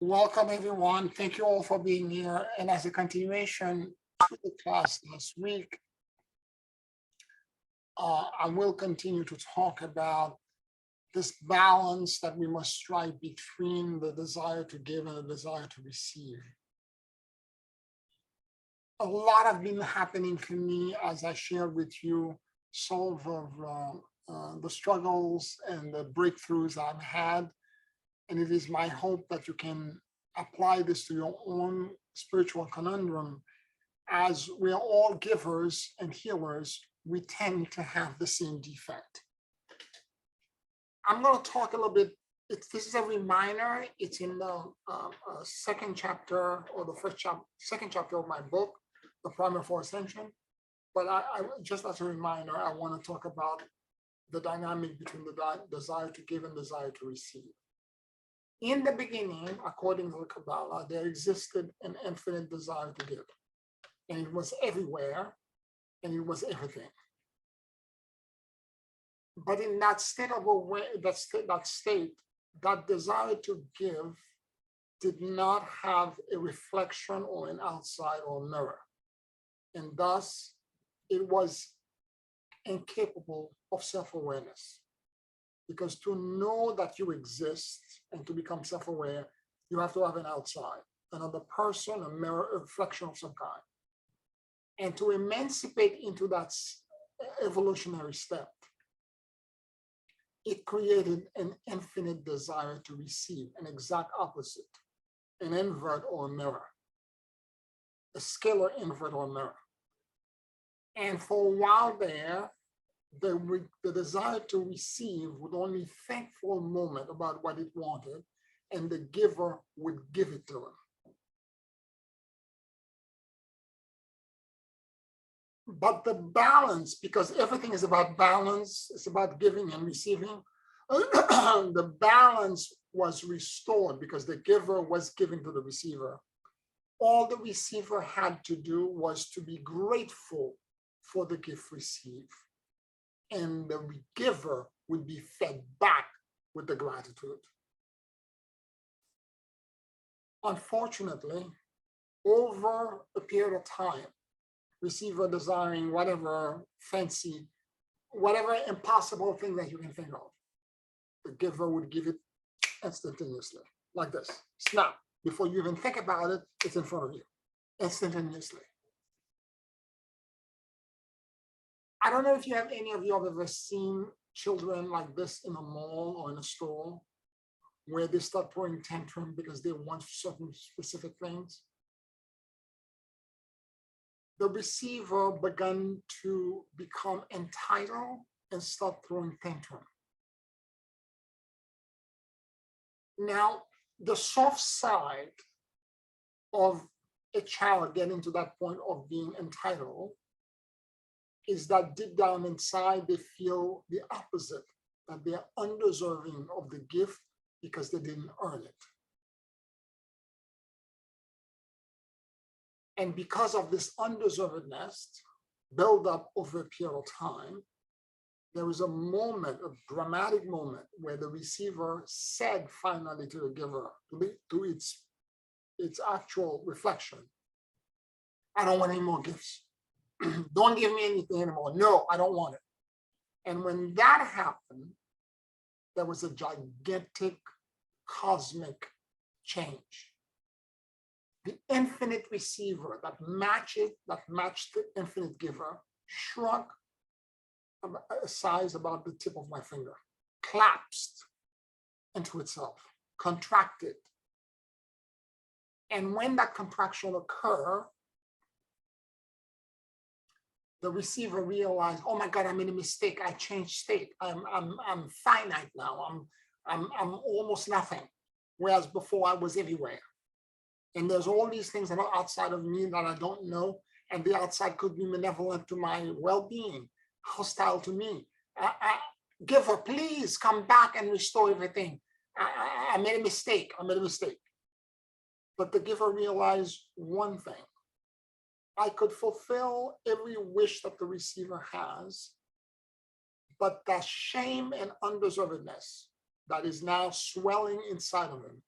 Welcome, everyone. Thank you all for being here. And as a continuation to the class last week, I will continue to talk about this balance that we must strike between the desire to give and the desire to receive. A lot have been happening for me as I share with you some of the struggles and the breakthroughs I've had. And it is my hope that you can apply this to your own spiritual conundrum. As we are all givers and healers, we tend to have the same defect. I'm going to talk a little bit. This is a reminder. It's in the second chapter or the second chapter of my book, The Primer for Ascension. But I just as a reminder, I want to talk about the dynamic between the desire to give and desire to receive. In the beginning, according to the Kabbalah, there existed an infinite desire to give. And it was everywhere, and it was everything. But in that state of awareness, that desire to give did not have a reflection or an outside or mirror. And thus, it was incapable of self-awareness. Because to know that you exist and to become self-aware, you have to have an outside, another person, a mirror, a reflection of some kind. And to emancipate into that evolutionary step, it created an infinite desire to receive, an exact opposite, an invert or a mirror, a scalar invert or mirror. And for a while there, the desire to receive would only think for a moment about what it wanted, and the giver would give it to him. But the balance, because everything is about balance, it's about giving and receiving, the balance was restored because the giver was giving to the receiver. All the receiver had to do was to be grateful for the gift received. And the giver would be fed back with the gratitude. Unfortunately, over a period of time, receiver desiring whatever fancy, whatever impossible thing that you can think of, the giver would give it instantaneously, like this, snap. Before you even think about it, it's in front of you, instantaneously. I don't know if any of you have ever seen children like this in a mall or in a store where they start throwing tantrum because they want certain specific things. The receiver began to become entitled and start throwing tantrum. Now, the soft side of a child getting to that point of being entitled is that deep down inside, they feel the opposite, that they are undeserving of the gift because they didn't earn it. And because of this undeservedness build up over a period of time, there was a moment, a dramatic moment, where the receiver said finally to the giver, to its actual reflection, I don't want any more gifts. Don't give me anything anymore. No, I don't want it. And when that happened, there was a gigantic cosmic change. The infinite receiver that matched the infinite giver shrunk a size about the tip of my finger, collapsed into itself, contracted. And when that contraction occurred, the receiver realized, oh my God, I made a mistake. I changed state. I'm finite now. I'm almost nothing. Whereas before I was everywhere. And there's all these things that are outside of me that I don't know. And the outside could be malevolent to my well-being, hostile to me. Giver, please come back and restore everything. I made a mistake. I made a mistake. But the giver realized one thing. I could fulfill every wish that the receiver has, but that shame and undeservedness that is now swelling inside of him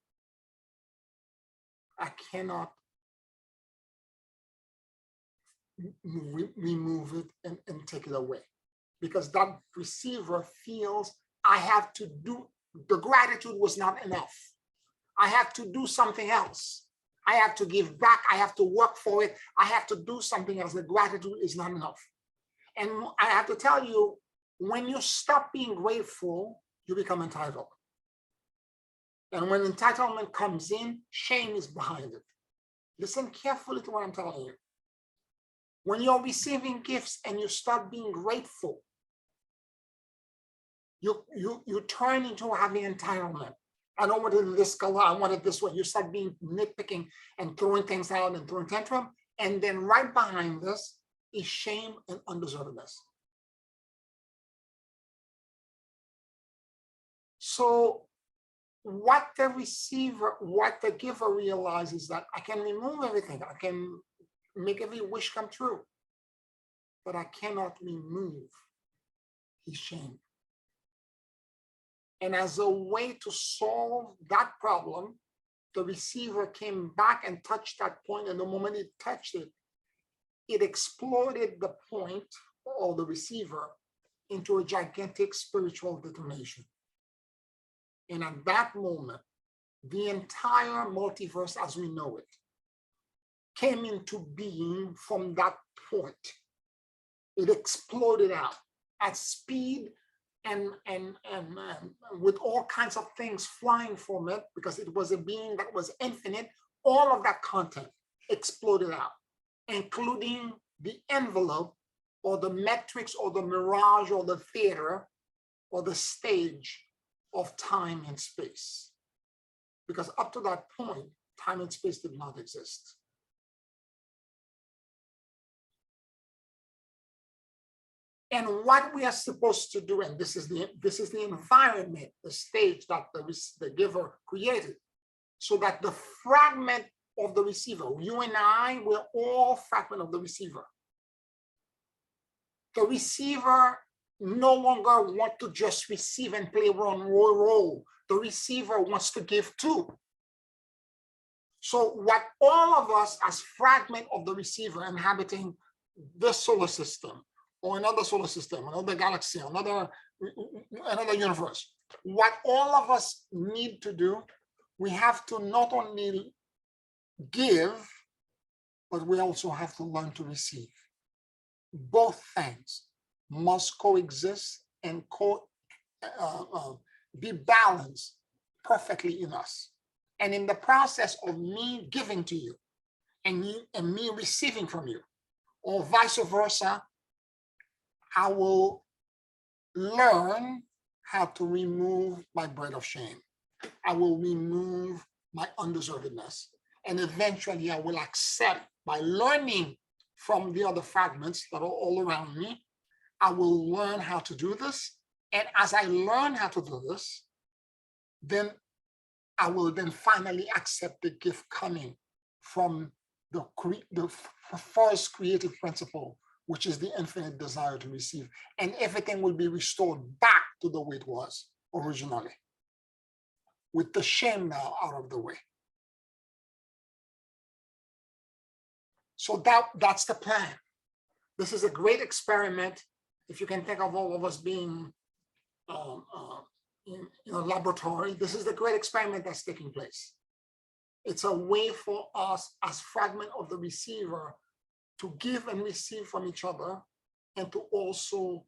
I cannot remove it and take it away, because that receiver feels I have to do, the gratitude was not enough. I have to do something else. I have to give back. I have to work for it. I have to do something else. The gratitude is not enough. And I have to tell you, when you stop being grateful, you become entitled. And when entitlement comes in, shame is behind it. Listen carefully to what I'm telling you. When you're receiving gifts and you start being grateful, you turn into having entitlement. I don't want it this color, I want it this way. You start being nitpicking and throwing things out and throwing tantrum. And then right behind this is shame and undeservedness. So what the receiver, what the giver realizes that I can remove everything. I can make every wish come true, but I cannot remove his shame. And as a way to solve that problem, the receiver came back and touched that point, and the moment it touched it, it exploded the point, or the receiver, into a gigantic spiritual detonation. And at that moment, the entire multiverse as we know it came into being from that point. It exploded out at speed and with all kinds of things flying from it, because it was a being that was infinite. All of that content exploded out, including the envelope or the metrics or the mirage or the theater or the stage of time and space. Because up to that point, time and space did not exist. And what we are supposed to do, and this is the environment, the stage that the giver created, so that the fragment of the receiver, you and I, we're all fragment of the receiver. The receiver no longer wants to just receive and play one role. The receiver wants to give too. So what all of us as fragment of the receiver inhabiting this solar system, or another solar system, another galaxy, another universe, what all of us need to do, we have to not only give, but we also have to learn to receive. Both things must coexist and be balanced perfectly in us. And in the process of me giving to you and me receiving from you, or vice versa, I will learn how to remove my bread of shame. I will remove my undeservedness. And eventually I will accept, by learning from the other fragments that are all around me, I will learn how to do this. And as I learn how to do this, then I will then finally accept the gift coming from the first creative principle, which is the infinite desire to receive. And everything will be restored back to the way it was originally, with the shame now out of the way. So that's the plan. This is a great experiment. If you can think of all of us being in a laboratory, this is the great experiment that's taking place. It's a way for us as fragment of the receiver to give and receive from each other, and to also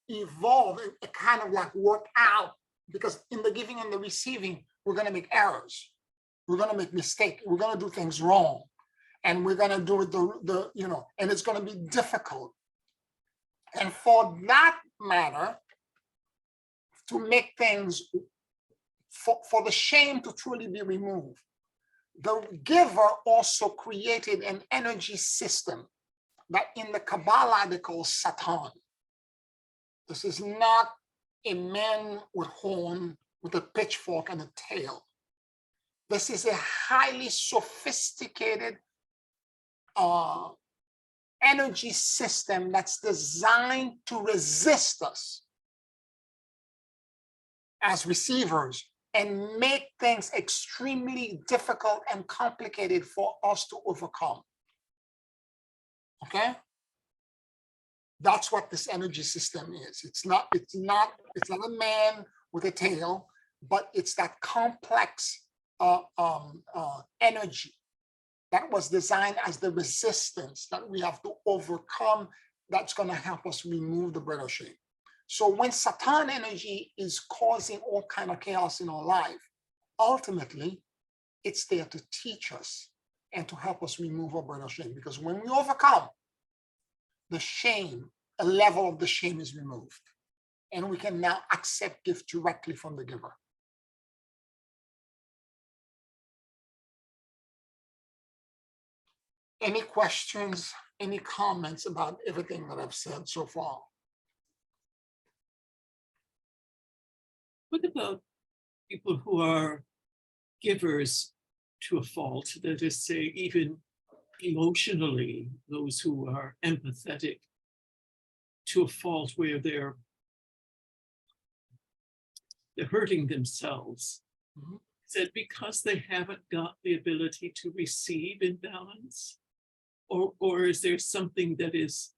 evolve, and kind of like work out, because in the giving and the receiving, we're going to make errors. We're going to make mistakes. We're going to do things wrong. And we're going to do it and it's going to be difficult. And for that matter, to make things, for the shame to truly be removed, the giver also created an energy system that in the Kabbalah they call Satan. This is not a man with horn, with a pitchfork and a tail. This is a highly sophisticated energy system that's designed to resist us as receivers, and make things extremely difficult and complicated for us to overcome. Okay? That's what this energy system is. It's not a man with a tail, but it's that complex energy that was designed as the resistance that we have to overcome, that's going to help us remove the bread of shame. So when Satan energy is causing all kind of chaos in our life, ultimately, it's there to teach us and to help us remove our bread of shame. Because when we overcome, the shame, a level of the shame is removed. And we can now accept gift directly from the giver. Any questions, any comments about everything that I've said so far? What about people who are givers to a fault, that is, say, even emotionally, those who are empathetic to a fault where they're hurting themselves? Mhm. Is that because they haven't got the ability to receive in balance? Or is there something that is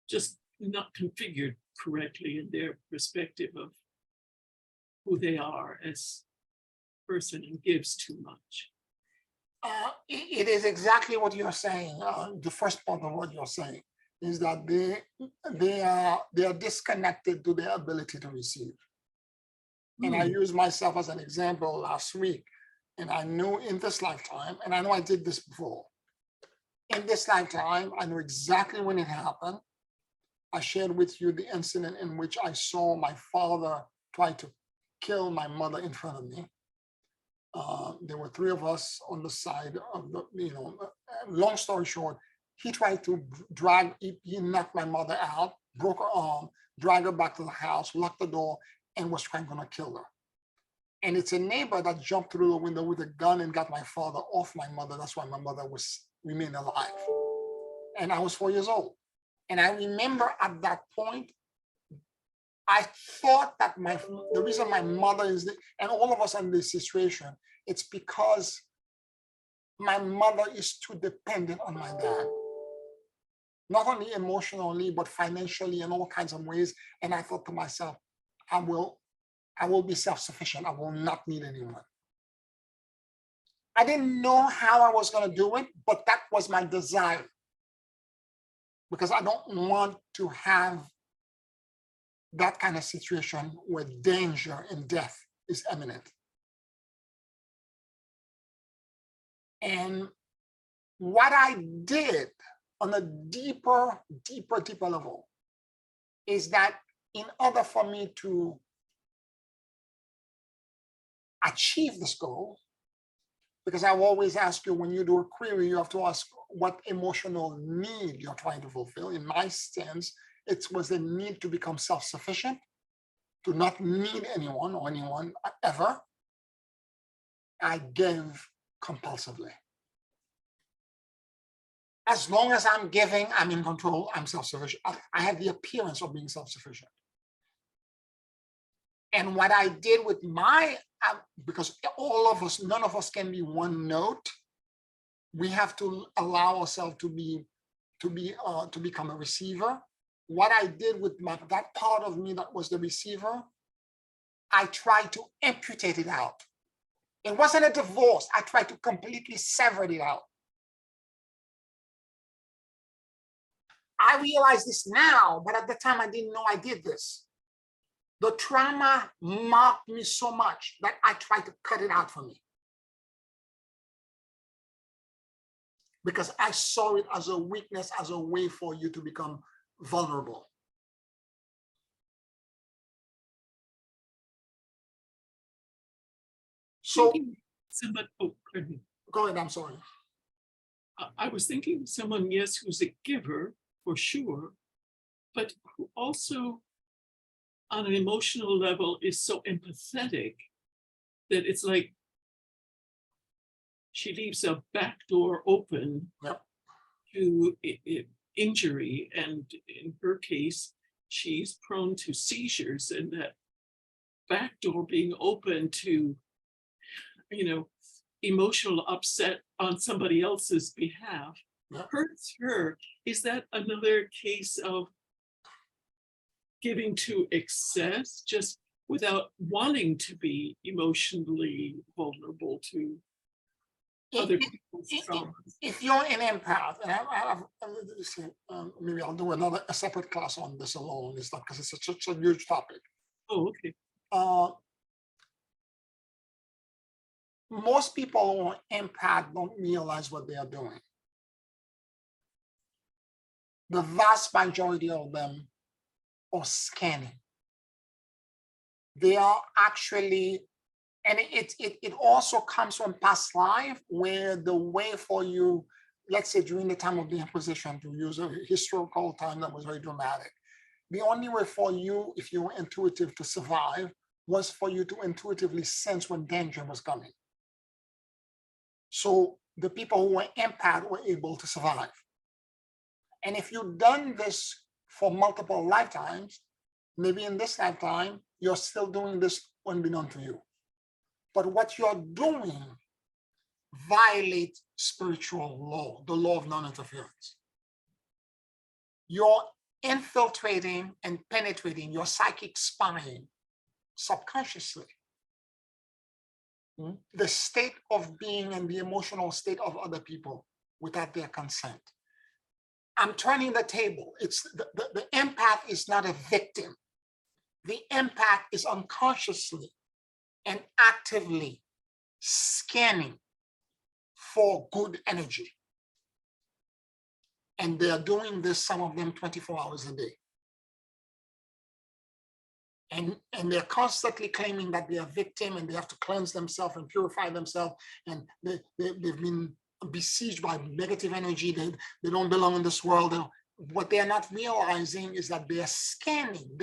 just not configured correctly in their perspective of who they are as a person and gives too much? It is exactly what you're saying. The first part of what you're saying is that they are disconnected to their ability to receive. And I used myself as an example last week. And I knew in this lifetime, and I know I did this before, in this lifetime, I know exactly when it happened. I shared with you the incident in which I saw my father try to kill my mother in front of me. There were three of us on the side of the, long story short, he tried to he knocked my mother out, broke her arm, dragged her back to the house, locked the door, and was trying to kill her. And it's a neighbor that jumped through the window with a gun and got my father off my mother. That's why my mother remained alive. And I was 4 years old. And I remember at that point, I thought that the reason my mother is, and all of us in this situation, it's because my mother is too dependent on my dad. Not only emotionally, but financially in all kinds of ways. And I thought to myself, I will be self-sufficient. I will not need anyone. I didn't know how I was going to do it, but that was my desire. Because I don't want to have that kind of situation where danger and death is imminent. And what I did on a deeper level is that in order for me to achieve this goal, because I will always ask you, when you do a query, you have to ask what emotional need you're trying to fulfill. In my sense, it was the need to become self-sufficient, to not need anyone or anyone ever. I gave compulsively. As long as I'm giving, I'm in control, I'm self-sufficient. I have the appearance of being self-sufficient. And what I did with because all of us, none of us can be one note. We have to allow ourselves to become a receiver. What I did with that part of me that was the receiver, I tried to amputate it out. It wasn't a divorce. I tried to completely sever it out. I realize this now, but at the time I didn't know I did this. The trauma marked me so much that I tried to cut it out from me. Because I saw it as a weakness, as a way for you to become vulnerable. So, go ahead, I'm sorry. I was thinking of someone, yes, who's a giver for sure, but who also on an emotional level is so empathetic that it's like she leaves a back door open Yep. to injury. And in her case, she's prone to seizures, and that back door being open to, emotional upset on somebody else's behalf Yeah. hurts her. Is that another case of giving to excess just without wanting to be emotionally vulnerable to other If, people's if, traumas? if you're an empath, and maybe I'll do a separate class on this alone, is that because it's such a huge topic. Oh, okay. Most people who are empath don't realize what they are doing. The vast majority of them are scanning. They are actually, and it also comes from past life, where the way for you, let's say during the time of the Inquisition, to use a historical time that was very dramatic, the only way for you, if you were intuitive, to survive was for you to intuitively sense when danger was coming. So the people who were empath were able to survive. And if you've done this for multiple lifetimes, maybe in this lifetime, you're still doing this unbeknown to you. But what you're doing violates spiritual law, the law of non-interference. You're infiltrating and penetrating your psychic spine subconsciously. The state of being and the emotional state of other people without their consent. I'm turning the table. It's the empath is not a victim. The empath is unconsciously and actively scanning for good energy. And they're doing this, some of them 24 hours a day. And they're constantly claiming that they are victim and they have to cleanse themselves and purify themselves. And they've been besieged by negative energy. They don't belong in this world. What they're not realizing is that they're scanning.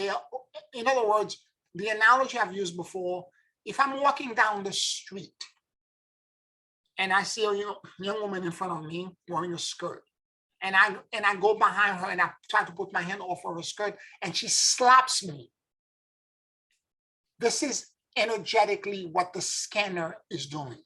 In other words, the analogy I've used before, if I'm walking down the street and I see a young woman in front of me wearing a skirt, and I go behind her and I try to put my hand off her skirt and she slaps me, this is energetically what the scanner is doing.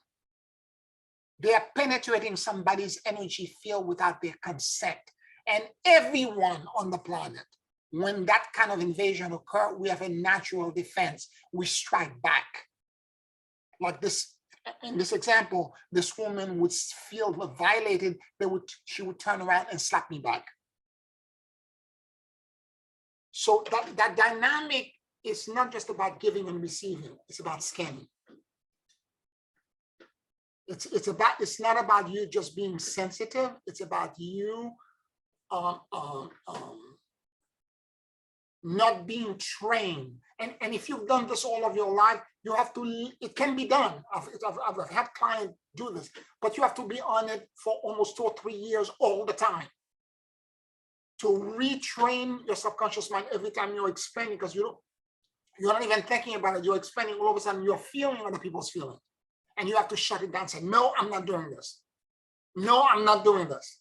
They are penetrating somebody's energy field without their consent. And everyone on the planet, when that kind of invasion occurs, we have a natural defense. We strike back. Like this, in this example, this woman would feel violated, she would turn around and slap me back. So that dynamic is not just about giving and receiving, it's about scanning. It's not about you just being sensitive, it's about you not being trained. And if you've done this all of your life, you have to, it can be done. I've had clients do this, but you have to be on it for almost 2 or 3 years all the time to retrain your subconscious mind every time you're explaining, because you're not even thinking about it. You're explaining, all of a sudden you're feeling other people's feelings. And you have to shut it down and say, no, I'm not doing this. No, I'm not doing this.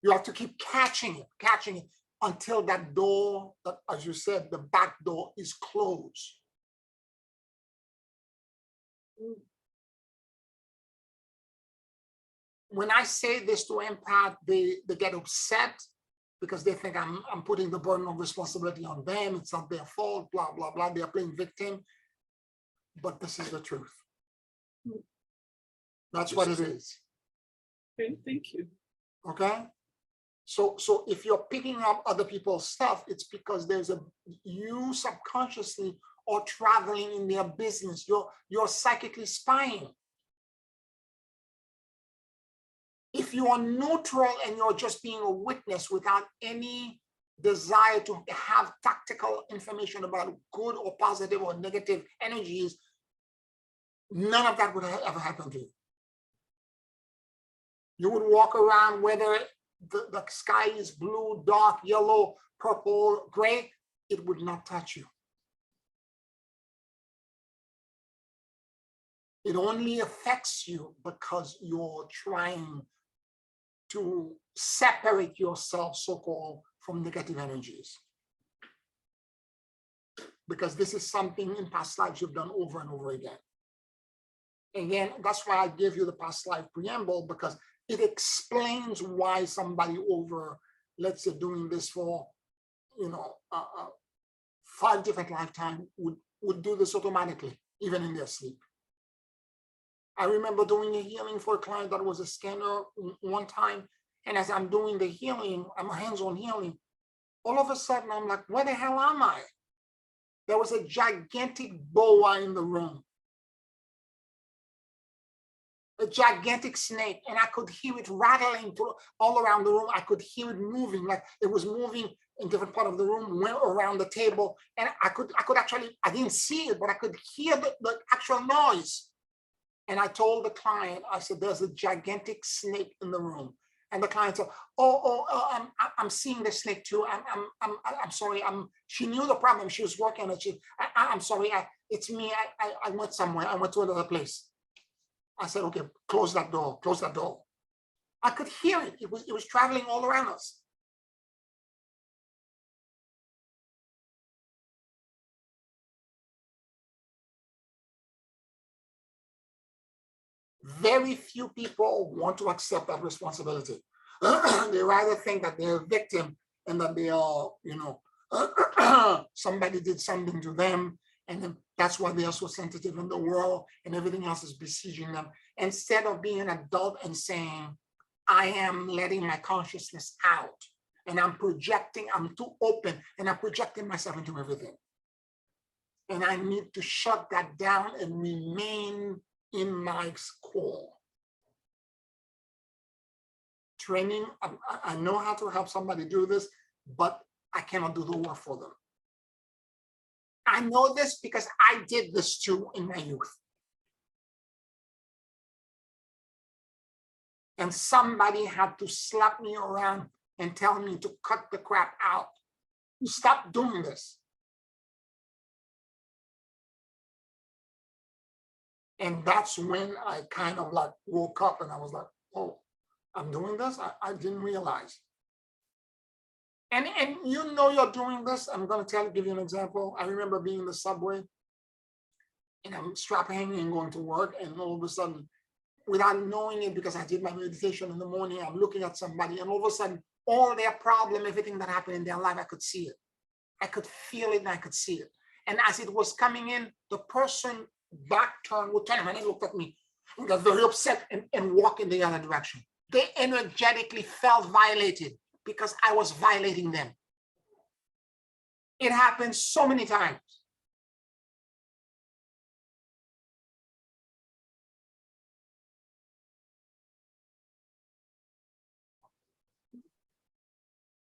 You have to keep catching it until that door, that, as you said, the back door is closed. When I say this to empath, they get upset because they think I'm putting the burden of responsibility on them. It's not their fault, blah, blah, blah. They're playing victim. But this is the truth. That's what it is. Okay, thank you. Okay? So if you're picking up other people's stuff, it's because you subconsciously are traveling in their business. You're psychically spying. If you are neutral and you're just being a witness without any desire to have tactical information about good or positive or negative energies, none of that would ever happen to you. You would walk around whether the sky is blue, dark, yellow, purple, gray, it would not touch you. It only affects you because you're trying to separate yourself, so-called, from negative energies. because this is something in past lives you've done over and over again. Again, that's why I gave you the past life preamble, because it explains why somebody over, let's say, doing this for, 5 different lifetimes would do this automatically, even in their sleep. I remember doing a healing for a client that was a scanner one time, and as I'm doing the healing, I'm hands-on healing, all of a sudden I'm like, where the hell am I? There was a gigantic boa in the room, a gigantic snake, and I could hear it rattling all around the room. I could hear it moving, like it was moving in different part of the room, went around the table, and I could actually, I didn't see it, but I could hear the actual noise. And I told the client, I said, there's a gigantic snake in the room. And the client said, I'm seeing the snake too. I'm sorry. She knew the problem. She was working on it. I'm sorry. It's me. I went somewhere. I went to another place. I said, okay, close that door. Close that door. I could hear it. It was traveling all around us. Very few people want to accept that responsibility. They rather think that they're a victim and that they are, somebody did something to them, and then that's why they are so sensitive in the world, and everything else is besieging them. Instead of being an adult and saying, I am letting my consciousness out, and I'm projecting, I'm too open, and I'm projecting myself into everything. And I need to shut that down and remain in my core. Training, I know how to help somebody do this, but I cannot do the work for them. I know this because I did this too in my youth. And somebody had to slap me around and tell me to cut the crap out. Stop doing this. And that's when I kind of like woke up and I was like, oh, I'm doing this? I didn't realize. And you're doing this. I'm going to give you an example. I remember being in the subway and I'm strap hanging and going to work. And all of a sudden, without knowing it, because I did my meditation in the morning, I'm looking at somebody and all of a sudden, all their problem, everything that happened in their life, I could see it. I could feel it and I could see it. And as it was coming in, the person back turned, would turn around and looked at me and got very upset and walked in the other direction. They energetically felt violated because I was violating them. It happens so many times.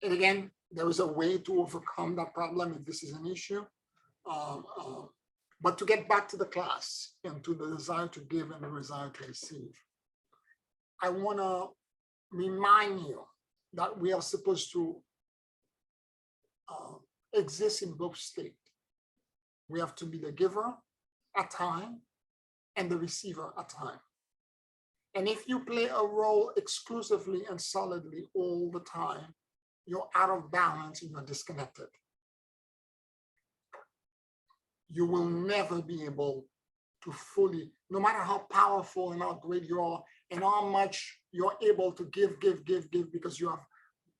And again, there is a way to overcome that problem if this is an issue. But to get back to the class and to the desire to give and the desire to receive, I want to remind you that we are supposed to exist in both states. We have to be the giver at time and the receiver at time. And if you play a role exclusively and solidly all the time, you're out of balance and you're disconnected. You will never be able to fully, no matter how powerful and how great you are and how much you're able to give, because you have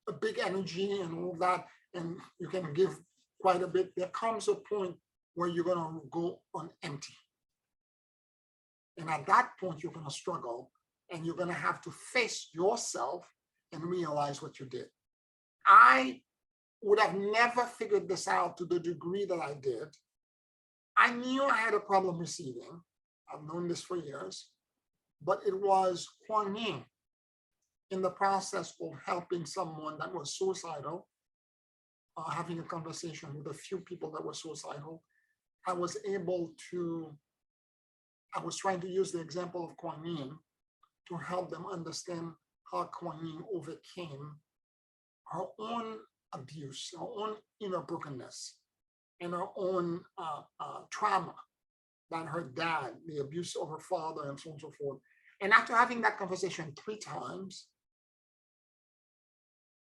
a big energy and all that, and you can give quite a bit, there comes a point where you're going to go on empty. And at that point, you're going to struggle and you're going to have to face yourself and realize what you did. I would have never figured this out to the degree that I did. I knew I had a problem receiving. I've known this for years, but it was Kuan Yin in the process of helping someone that was suicidal, having a conversation with a few people that were suicidal. I was trying to use the example of Kuan Yin to help them understand how Kuan Yin overcame her own abuse, her own inner brokenness, and her own trauma that her dad, the abuse of her father, and so on and so forth. And after having that conversation 3 times,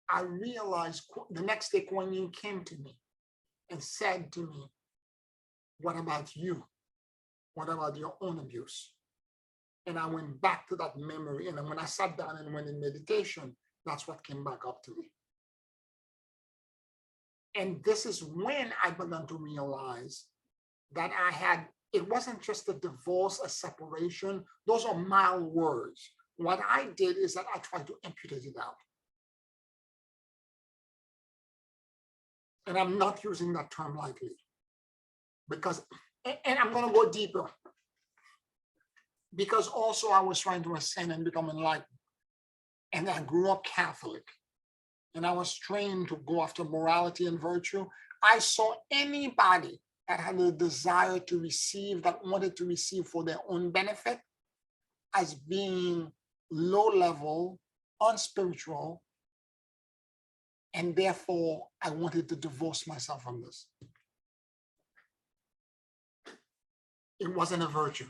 I realized the next day Kuan Yin came to me and said to me, What about you? What about your own abuse? And I went back to that memory. And then when I sat down and went in meditation, that's what came back up to me. And this is when I began to realize that it wasn't just a divorce, a separation. Those are mild words. What I did is that I tried to amputate it out. And I'm not using that term lightly because, and I'm going to go deeper, because also I was trying to ascend and become enlightened. And I grew up Catholic and I was trained to go after morality and virtue. I saw anybody that had a desire to receive, that wanted to receive for their own benefit, as being low level, unspiritual, and therefore I wanted to divorce myself from this. It wasn't a virtue.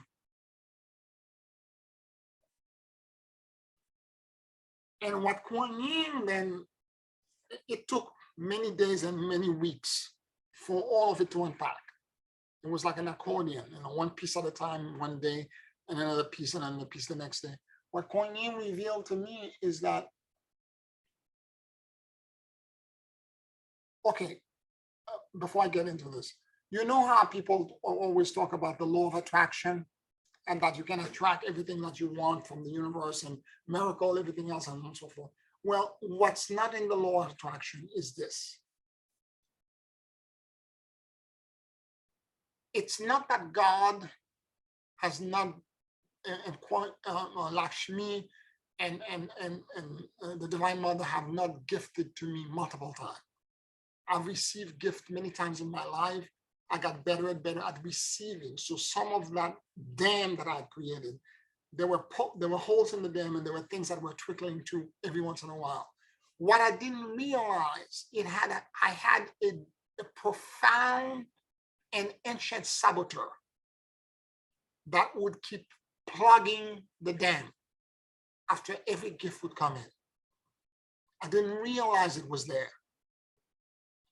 And what Kuan Yin then, it took many days and many weeks for all of it to unpack. It was like an accordion, one piece at a time one day, and another piece and another piece the next day. What Kuan Yin revealed to me is that, okay, before I get into this, you know how people always talk about the law of attraction, and that you can attract everything that you want from the universe and miracle, everything else, and so forth. Well, what's not in the law of attraction is this. It's not that God has not, Lakshmi and the Divine Mother have not gifted to me multiple times. I've received gifts many times in my life. I got better and better at receiving. So some of that dam that I created, there were holes in the dam, and there were things that were trickling to every once in a while. What I didn't realize, I had a profound and ancient saboteur that would keep plugging the dam after every gift would come in. I didn't realize it was there.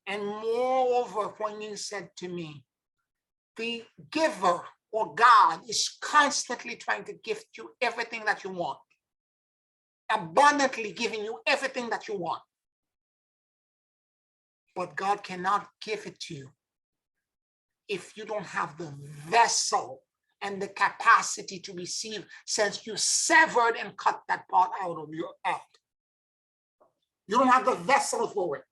And moreover, Kuan Yin said to me, the giver or God is constantly trying to gift you everything that you want, abundantly giving you everything that you want. But God cannot give it to you if you don't have the vessel and the capacity to receive, since you severed and cut that part out of your heart. You don't have the vessel for it.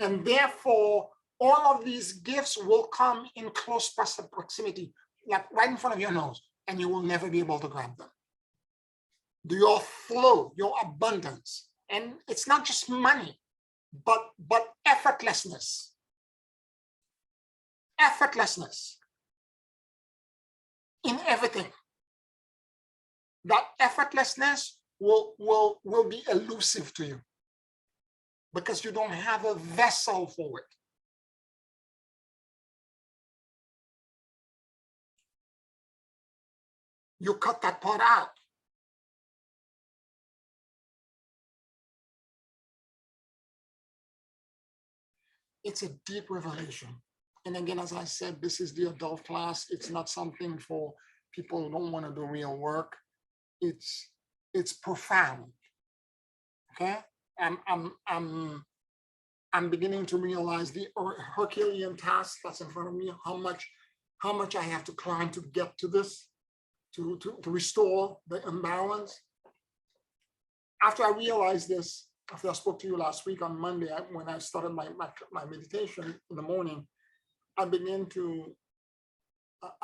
And therefore, all of these gifts will come in close proximity, like right in front of your nose, and you will never be able to grab them. Your flow, your abundance, and it's not just money, but effortlessness. Effortlessness in everything. That effortlessness will be elusive to you because you don't have a vessel for it. You cut that part out. It's a deep revelation. And again, as I said, this is the adult class. It's not something for people who don't want to do real work. It's profound. Okay? I'm beginning to realize the Herculean task that's in front of me, how much I have to climb to get to this, to restore the imbalance. After I realized this, after I spoke to you last week on Monday, when I started my meditation in the morning, I began to,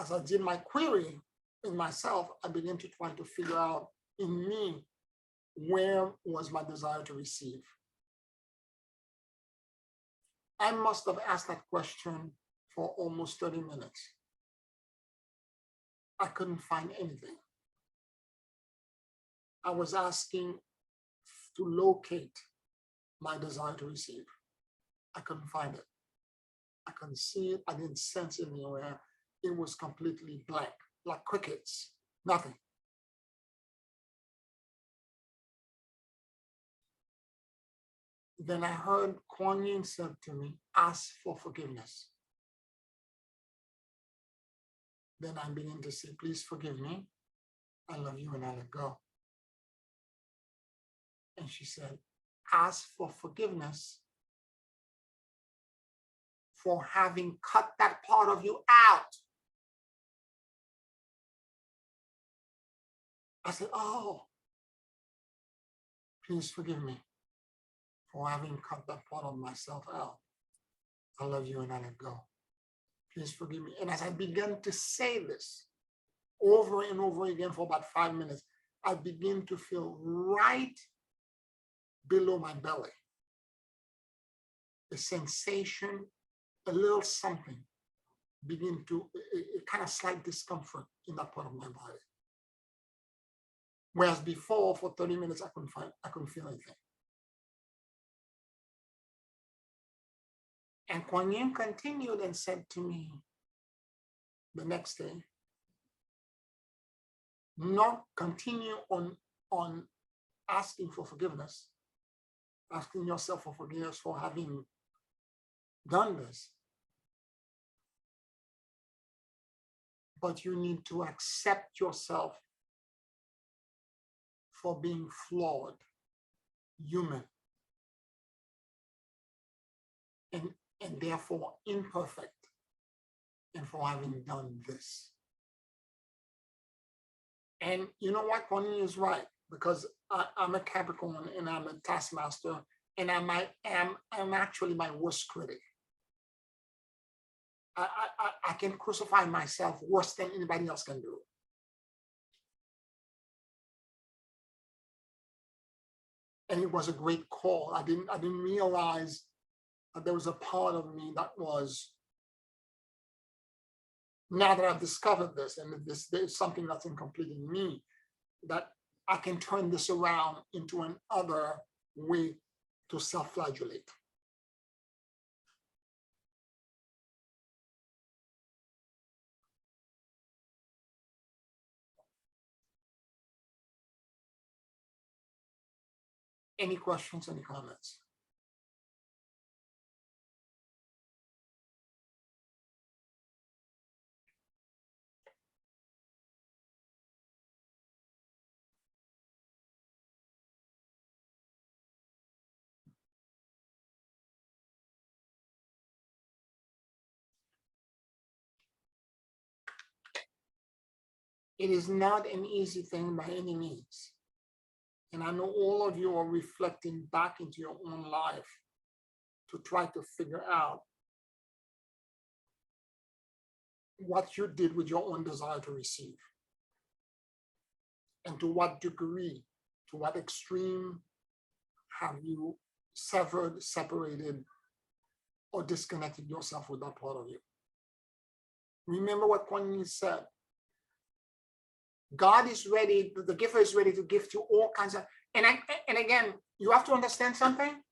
as I did my query in myself, I began to try to figure out in me, where was my desire to receive? I must have asked that question for almost 30 minutes. I couldn't find anything. I was asking to locate my desire to receive. I couldn't find it. I couldn't see it. I didn't sense it anywhere. It was completely blank, like crickets, nothing. Then I heard Kuan Yin said to me, ask for forgiveness. Then I began to say, please forgive me. I love you, and I let go. And she said, ask for forgiveness for having cut that part of you out. I said, oh, please forgive me for having cut that part of myself out. I love you, and I let go. Please forgive me. And as I began to say this over and over again for about 5 minutes, I began to feel right below my belly a sensation, a little something begin to, a kind of slight discomfort in that part of my body. Whereas before, for 30 minutes, I couldn't feel anything. And Kuan Yin continued and said to me the next day, not continue on asking for forgiveness, asking yourself for forgiveness for having done this. But you need to accept yourself for being flawed, human, and therefore imperfect, and for having done this. And you know what? Kuan Yin is right, because I'm a Capricorn and I'm a taskmaster, and I'm actually my worst critic. I can crucify myself worse than anybody else can do. And it was a great call. I didn't realize that there was a part of me that was, now that I've discovered this, and there's something that's incomplete in me, that I can turn this around into another way to self-flagellate. Any questions, any comments? It is not an easy thing by any means. And I know all of you are reflecting back into your own life to try to figure out what you did with your own desire to receive. And to what degree, to what extreme have you severed, separated, or disconnected yourself with that part of you? Remember what Kuan Yin said. God is ready, the giver is ready to give to all kinds of, and again, you have to understand something.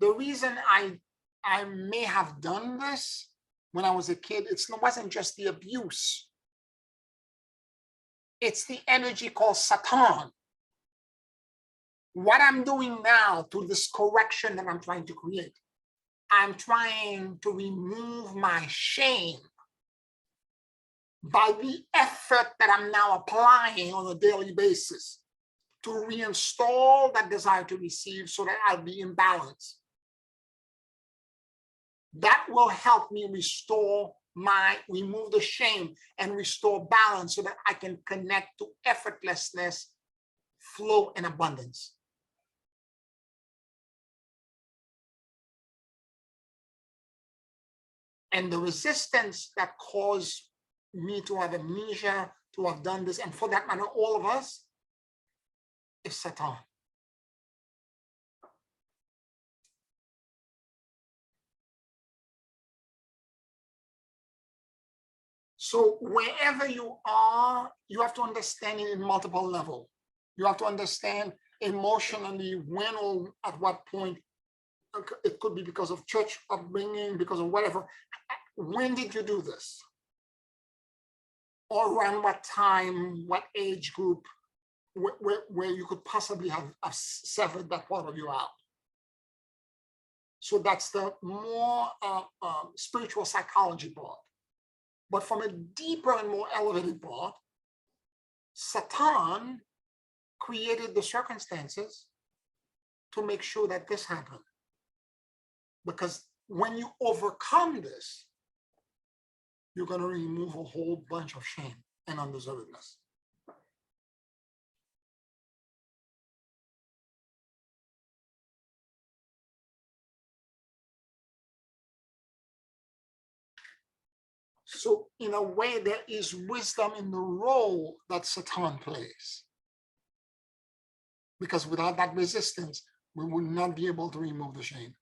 The reason I may have done this when I was a kid, it wasn't just the abuse. It's the energy called Satan. What I'm doing now to this correction that I'm trying to create, I'm trying to remove my shame by the effort that I'm now applying on a daily basis to reinstall that desire to receive so that I'll be in balance. That will help me remove the shame and restore balance so that I can connect to effortlessness, flow, and abundance. And the resistance that caused me to have amnesia, to have done this, and for that matter, all of us, is Satan. So wherever you are, you have to understand it in multiple levels. You have to understand emotionally when or at what point. It could be because of church upbringing, because of whatever. When did you do this? Or around what time, what age group, where you could possibly have severed that part of you out? So that's the more spiritual psychology part. But from a deeper and more elevated part, Satan created the circumstances to make sure that this happened. Because when you overcome this, you're going to remove a whole bunch of shame and undeservedness. So in a way, there is wisdom in the role that Satan plays. Because without that resistance, we would not be able to remove the shame.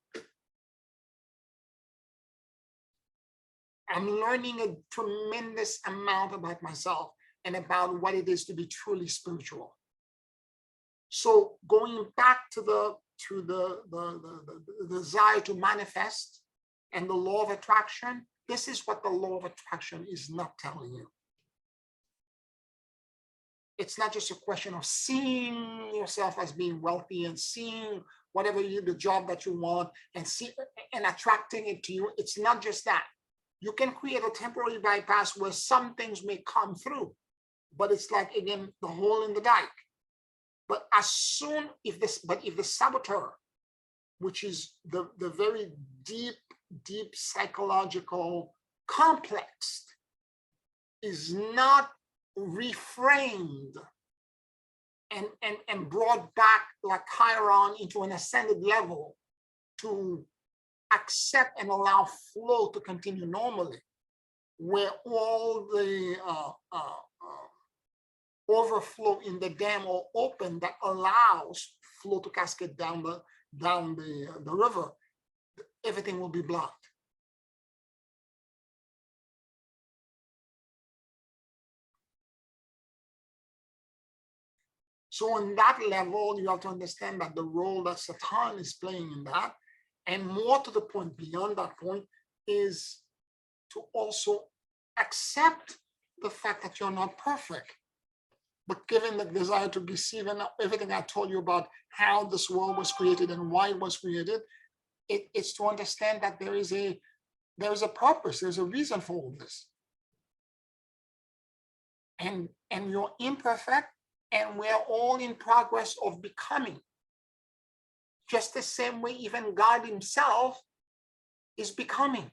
I'm learning a tremendous amount about myself and about what it is to be truly spiritual. So going back to the desire to manifest and the law of attraction, this is what the law of attraction is not telling you. It's not just a question of seeing yourself as being wealthy and seeing whatever the job that you want and attracting it to you. It's not just that. You can create a temporary bypass where some things may come through, but it's like, again, the hole in the dike. But if the saboteur, which is the very deep psychological complex, is not reframed and brought back like Chiron into an ascended level to accept and allow flow to continue normally, where all the overflow in the dam are open that allows flow to cascade down the river, everything will be blocked. So on that level, you have to understand that the role that Satan is playing in that, and more to the point, beyond that point, is to also accept the fact that you're not perfect. But given the desire to deceive and everything I told you about how this world was created and why it was created, it's to understand that there is a purpose, there's a reason for all this. And you're imperfect, and we're all in progress of becoming. Just the same way even God himself is becoming.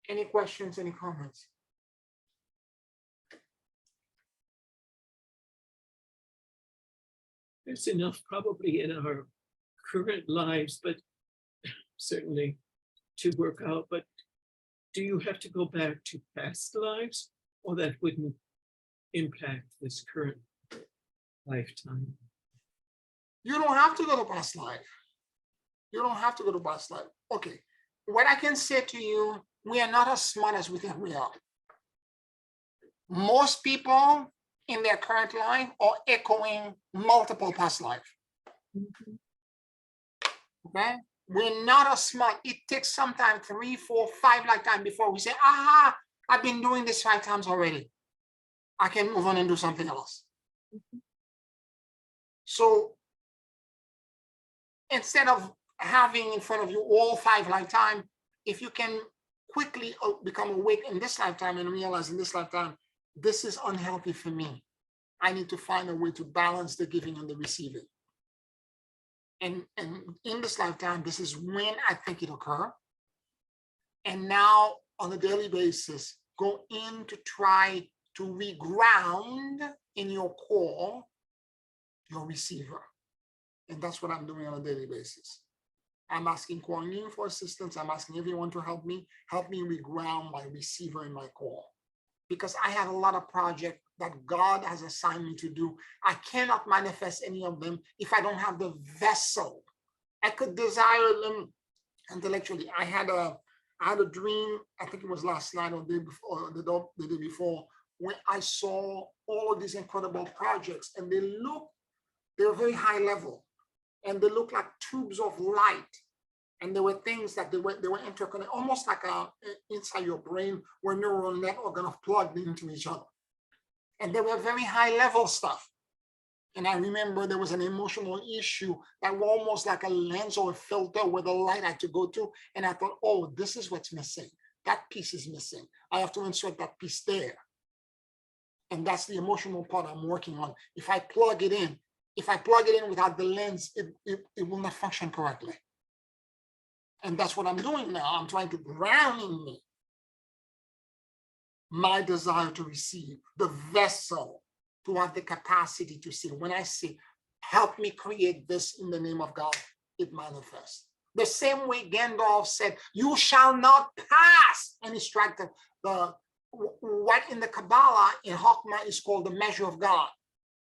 Any questions, any comments? There's enough probably in our current lives, but certainly to work out. But do you have to go back to past lives, or that wouldn't impact this current lifetime? You don't have to go to past life. You don't have to go to past life. Okay. What I can say to you, we are not as smart as we think we are. Most people in their current life are echoing multiple past lives. Mm-hmm. Okay? We're not as smart. It takes sometimes 3, 4, 5 lifetimes before we say, aha, I've been doing this 5 times already. I can move on and do something else. Mm-hmm. So instead of having in front of you all 5 lifetimes, if you can quickly become awake in this lifetime and realize in this lifetime, this is unhealthy for me. I need to find a way to balance the giving and the receiving. And in this lifetime, this is when I think it'll occur. And now on a daily basis, go in to try to reground in your core your receiver. And that's what I'm doing on a daily basis. I'm asking Kuan Yin for assistance. I'm asking everyone to help me reground my receiver in my core. Because I have a lot of projects that God has assigned me to do. I cannot manifest any of them if I don't have the vessel. I could desire them intellectually. I had a dream, I think it was last night or the day before, or the day before, when I saw all of these incredible projects, and they were very high level, and they looked like tubes of light. And there were things that they were interconnected, almost like inside your brain where neural networks are going to plug into each other. And they were very high level stuff. And I remember there was an emotional issue that was almost like a lens or a filter where the light had to go to. And I thought, oh, this is what's missing. That piece is missing. I have to insert that piece there. And that's the emotional part I'm working on. If I plug it in without the lens, it will not function correctly. And that's what I'm doing now. I'm trying to ground in me my desire to receive, the vessel to have the capacity to see. When I say, help me create this in the name of God, it manifests. The same way Gandalf said, you shall not pass any strike. What in the Kabbalah, in Chokmah, is called the measure of God.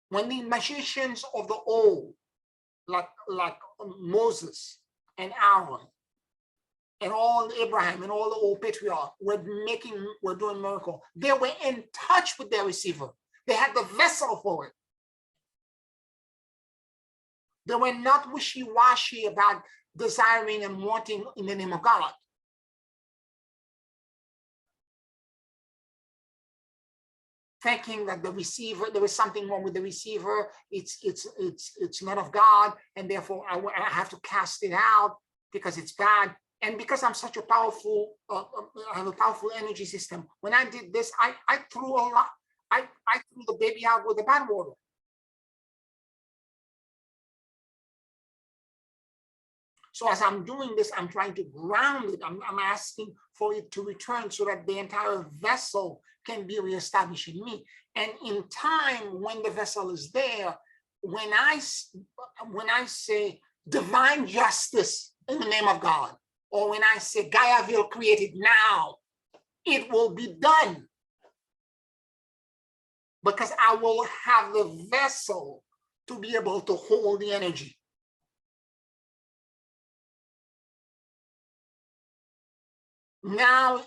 When the magicians of the old, like Moses and Aaron, and all Abraham and all the old patriarchs were doing miracle. They were in touch with their receiver. They had the vessel for it. They were not wishy-washy about desiring and wanting in the name of God. Thinking that the receiver, there was something wrong with the receiver, it's not of God, and therefore I have to cast it out because it's bad. And because I'm such a powerful, I have a powerful energy system. When I did this, I threw a lot. I threw the baby out with the bathwater. So as I'm doing this, I'm trying to ground it. I'm asking for it to return so that the entire vessel can be reestablished in me. And in time, when the vessel is there, when I say divine justice in the name of God, or when I say Gaiaville created now, it will be done. Because I will have the vessel to be able to hold the energy. Now,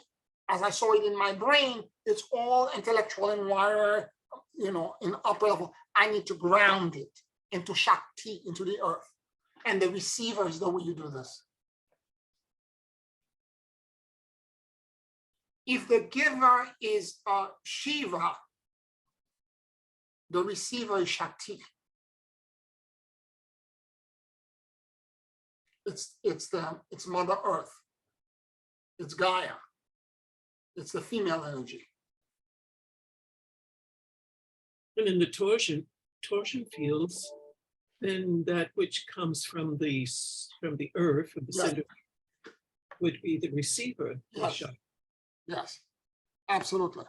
as I saw it in my brain, it's all intellectual and wire, in upper level. I need to ground it into Shakti, into the earth. And the receiver is the way you do this. If the giver is Shiva, the receiver is Shakti. It's Mother Earth. It's Gaia. It's the female energy. And in the torsion fields, then that which comes from the earth, from the center, would be the receiver. Yes. Yes, absolutely.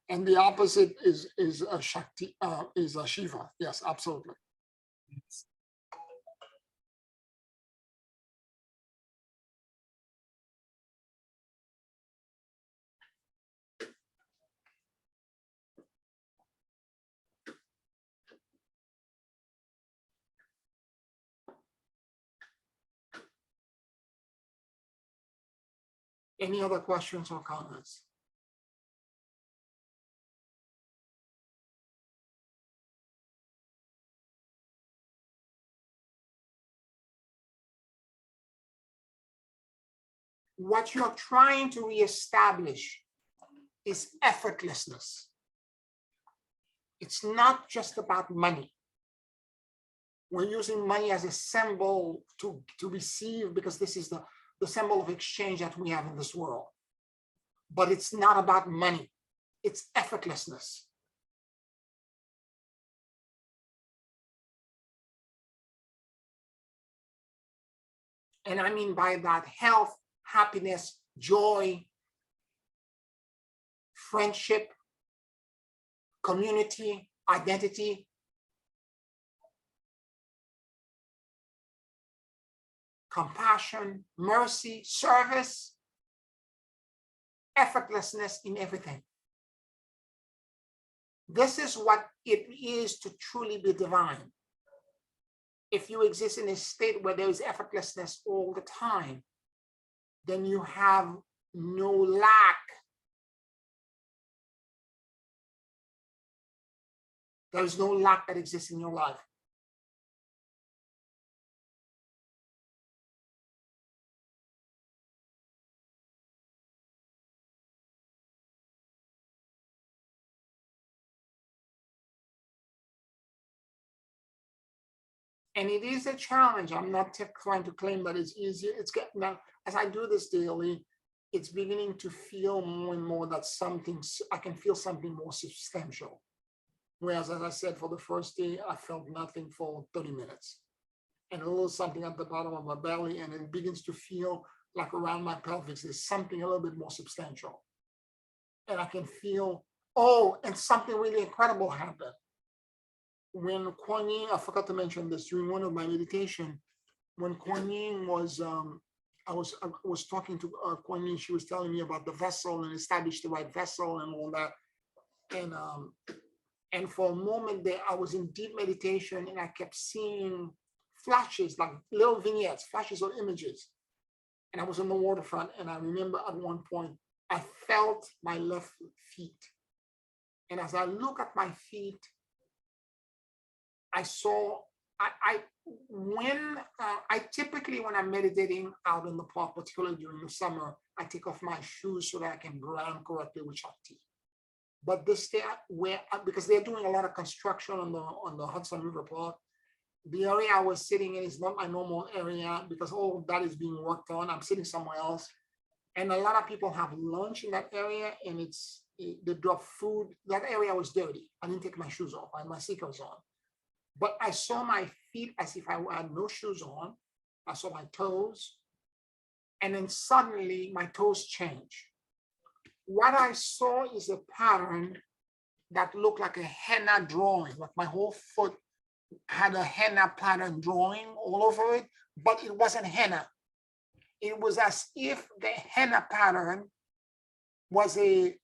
And the opposite is a Shakti, is a Shiva. Yes, absolutely. Yes. Any other questions or comments? What you're trying to reestablish is effortlessness. It's not just about money. We're using money as a symbol to receive, because this is the symbol of exchange that we have in this world. But it's not about money. It's effortlessness. And I mean by that health, happiness, joy, friendship, community, identity. Compassion, mercy, service, effortlessness in everything. This is what it is to truly be divine. If you exist in a state where there is effortlessness all the time, then you have no lack. There is no lack that exists in your life. And it is a challenge. I'm not trying to claim that it's easy. It's getting now, as I do this daily, it's beginning to feel more and more that I can feel something more substantial. Whereas, as I said, for the first day, I felt nothing for 30 minutes and a little something at the bottom of my belly. And it begins to feel like around my pelvis, there's something a little bit more substantial. And I can feel, oh, and something really incredible happened. When Kuan Yin, I forgot to mention this during one of my meditation, when Kuan Yin was, I was talking to Kuan Yin, she was telling me about the vessel and establish the right vessel and all that. And for a moment there, I was in deep meditation and I kept seeing flashes, like little vignettes, flashes of images. And I was on the waterfront, and I remember at one point, I felt my left feet. And as I look at my feet, I saw, I typically, when I'm meditating out in the park, particularly during the summer, I take off my shoes so that I can ground correctly with Shakti. But this day, because they're doing a lot of construction on the Hudson River Park, the area I was sitting in is not my normal area because all of that is being worked on. I'm sitting somewhere else. And a lot of people have lunch in that area, and they drop food. That area was dirty. I didn't take my shoes off. I had my sneakers on. But I saw my feet as if I had no shoes on. I saw my toes. And then suddenly my toes changed. What I saw is a pattern that looked like a henna drawing, like my whole foot had a henna pattern drawing all over it, but it wasn't henna. It was as if the henna pattern was a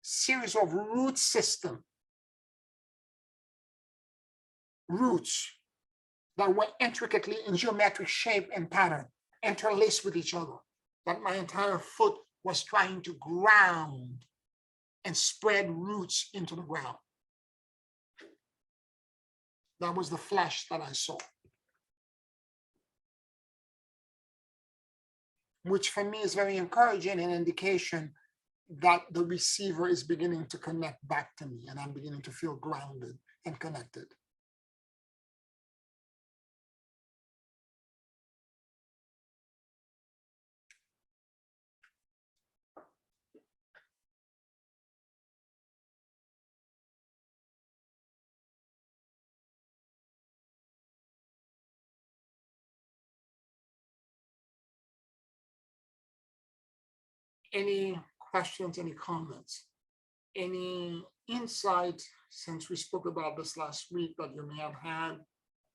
series of root system, roots that were intricately in geometric shape and pattern, interlaced with each other, that my entire foot was trying to ground and spread roots into the ground. That was the flash that I saw, which for me is very encouraging, an indication that the receiver is beginning to connect back to me, and I'm beginning to feel grounded and connected. Any questions, any comments, any insight since we spoke about this last week that you may have had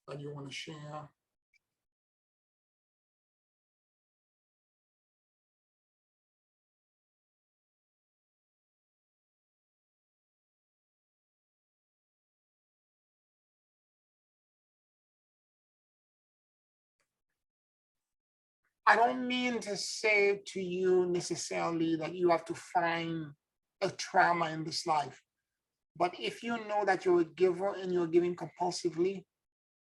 that you want to share? I don't mean to say to you necessarily that you have to find a trauma in this life. But if you know that you're a giver and you're giving compulsively,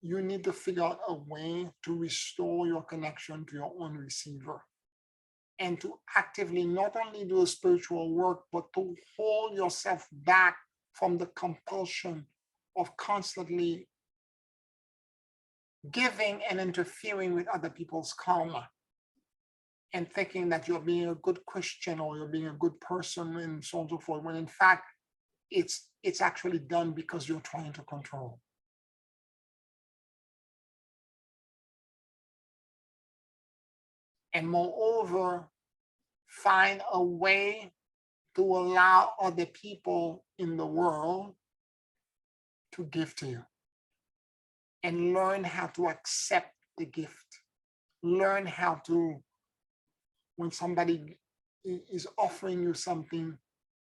you need to figure out a way to restore your connection to your own receiver and to actively not only do a spiritual work, but to hold yourself back from the compulsion of constantly giving and interfering with other people's karma and thinking that you're being a good Christian or you're being a good person and so on and so forth, when in fact, it's actually done because you're trying to control. And moreover, find a way to allow other people in the world to give to you. And learn how to accept the gift. Learn how to, when somebody is offering you something,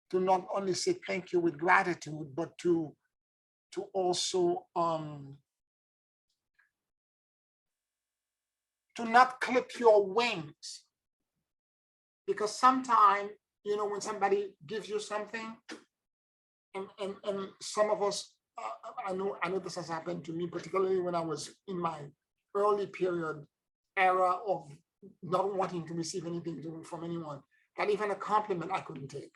to not only say thank you with gratitude, but to also to not clip your wings. Because sometimes, when somebody gives you something, and some of us, I know this has happened to me, particularly when I was in my early period era of not wanting to receive anything from anyone, that even a compliment I couldn't take.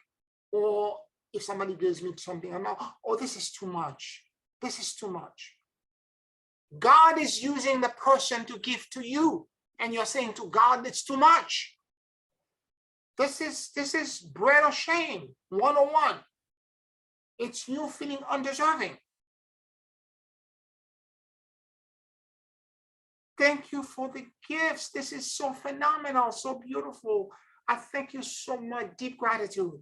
Or if somebody gives me something, I'm like, oh, this is too much. This is too much. God is using the person to give to you, and you're saying to God, it's too much. This is bread or shame 101. It's you feeling undeserving. Thank you for the gifts. This is so phenomenal, so beautiful. I thank you so much. Deep gratitude.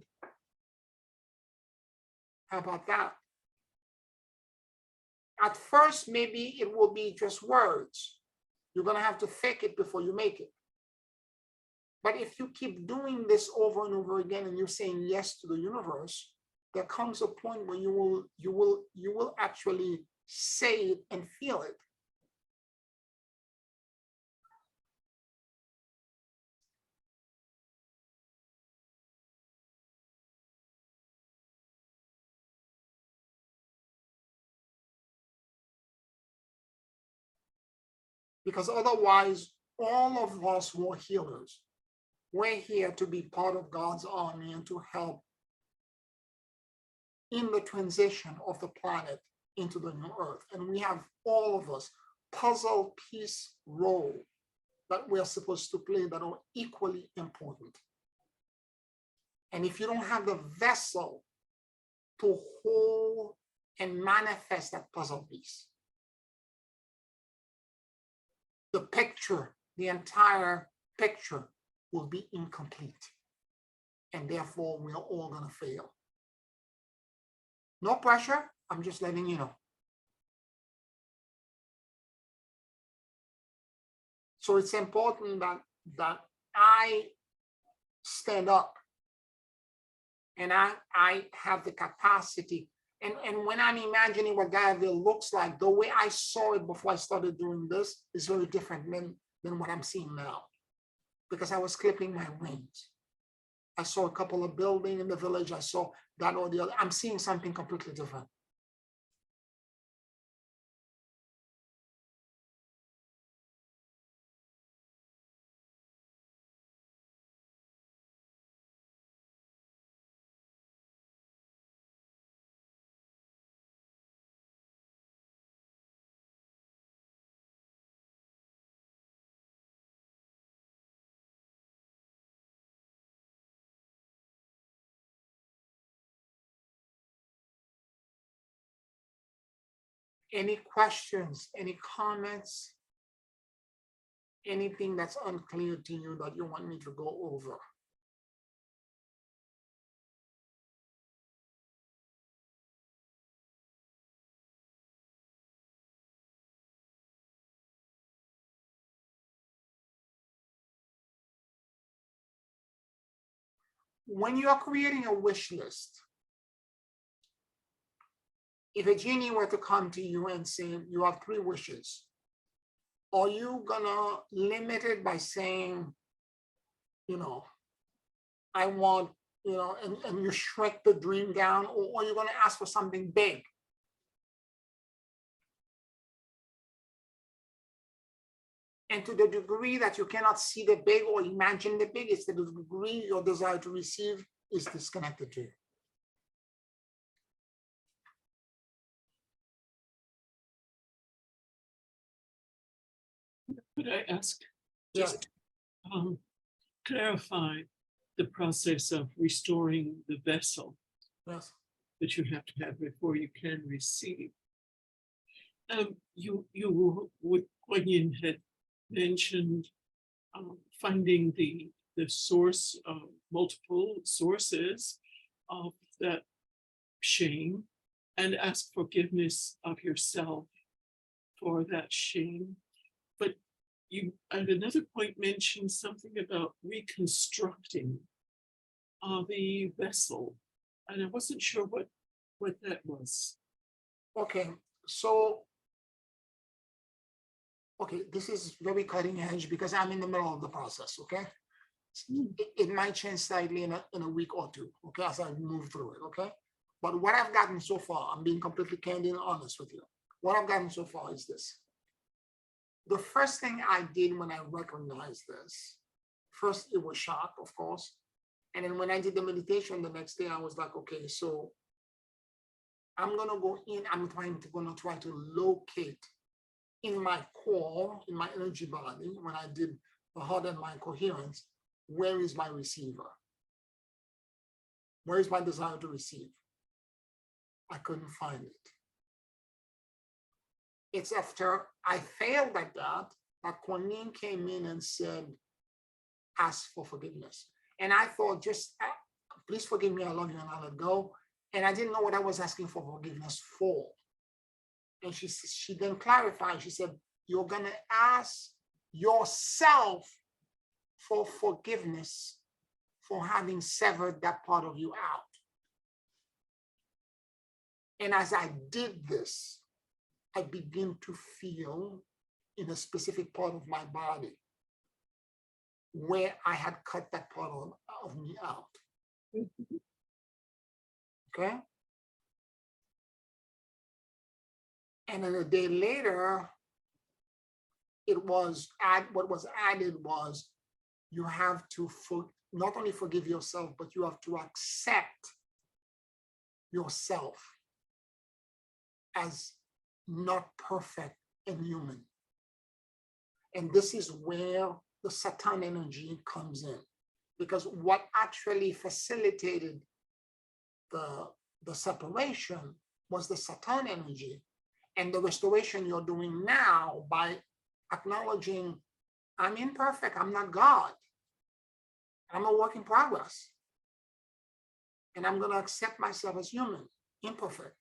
How about that? At first, maybe it will be just words. You're going to have to fake it before you make it. But if you keep doing this over and over again and you're saying yes to the universe, there comes a point where you will actually say it and feel it. Because otherwise, all of us who are healers, we're here to be part of God's army and to help in the transition of the planet into the new earth. And we have all of us puzzle piece role that we're supposed to play that are equally important. And if you don't have the vessel to hold and manifest that puzzle piece, the picture, the entire picture will be incomplete. And therefore, we are all going to fail. No pressure. I'm just letting you know. So it's important that I stand up and I have the capacity. And when I'm imagining what Guyville looks like, the way I saw it before I started doing this is very different than what I'm seeing now. Because I was clipping my wings. I saw a couple of buildings in the village. I saw that or the other. I'm seeing something completely different. Any questions, any comments, anything that's unclear to you that you want me to go over? When you are creating a wish list, if a genie were to come to you and say, you have 3 wishes, are you gonna limit it by saying, I want, and you shrink the dream down, or are you gonna ask for something big? And to the degree that you cannot see the big or imagine the big, it's the degree your desire to receive is disconnected to you. Could I ask, Yes. just clarify the process of restoring the vessel Yes. that you have to have before you can receive? When you had mentioned finding the source of multiple sources of that shame and ask forgiveness of yourself for that shame. But you at another point mentioned something about reconstructing the vessel, and I wasn't sure what that was. Okay, this is very cutting edge because I'm in the middle of the process, okay? It might change slightly in a week or two, okay, as I move through it, okay? But what I've gotten so far, I'm being completely candid and honest with you. What I've gotten so far is this. The first thing I did when I recognized this, first it was shock, of course. And then when I did the meditation the next day, I was like, okay, so I'm gonna go in, I'm gonna try to locate in my core, in my energy body, when I did the heart and mind coherence, where is my receiver? Where is my desire to receive? I couldn't find it. It's after I failed at that Kuan came in and said, ask for forgiveness. And I thought, just please forgive me, I love you, and I'll let go. And I didn't know what I was asking for forgiveness for. And she then clarified, she said, you're going to ask yourself for forgiveness for having severed that part of you out. And as I did this, I begin to feel in a specific part of my body where I had cut that part of me out. Okay? And then a day later, what was added was you have to not only forgive yourself, but you have to accept yourself as not perfect and human. And this is where the Satan energy comes in, because what actually facilitated the separation was the Satan energy. And the restoration you're doing now by acknowledging I'm imperfect, I'm not God, I'm a work in progress. And I'm going to accept myself as human, imperfect.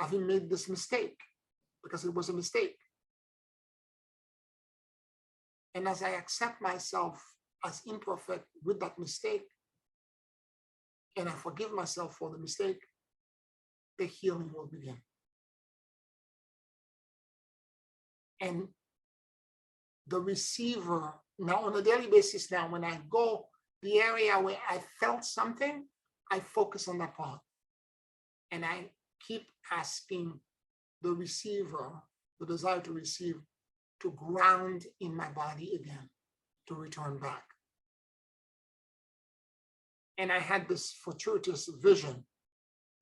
I've made this mistake because it was a mistake. And as I accept myself as imperfect with that mistake, and I forgive myself for the mistake, the healing will begin. And the receiver, now on a daily basis now, when I go, the area where I felt something, I focus on that part. And I keep asking the receiver, the desire to receive, to ground in my body again, to return back. And I had this fortuitous vision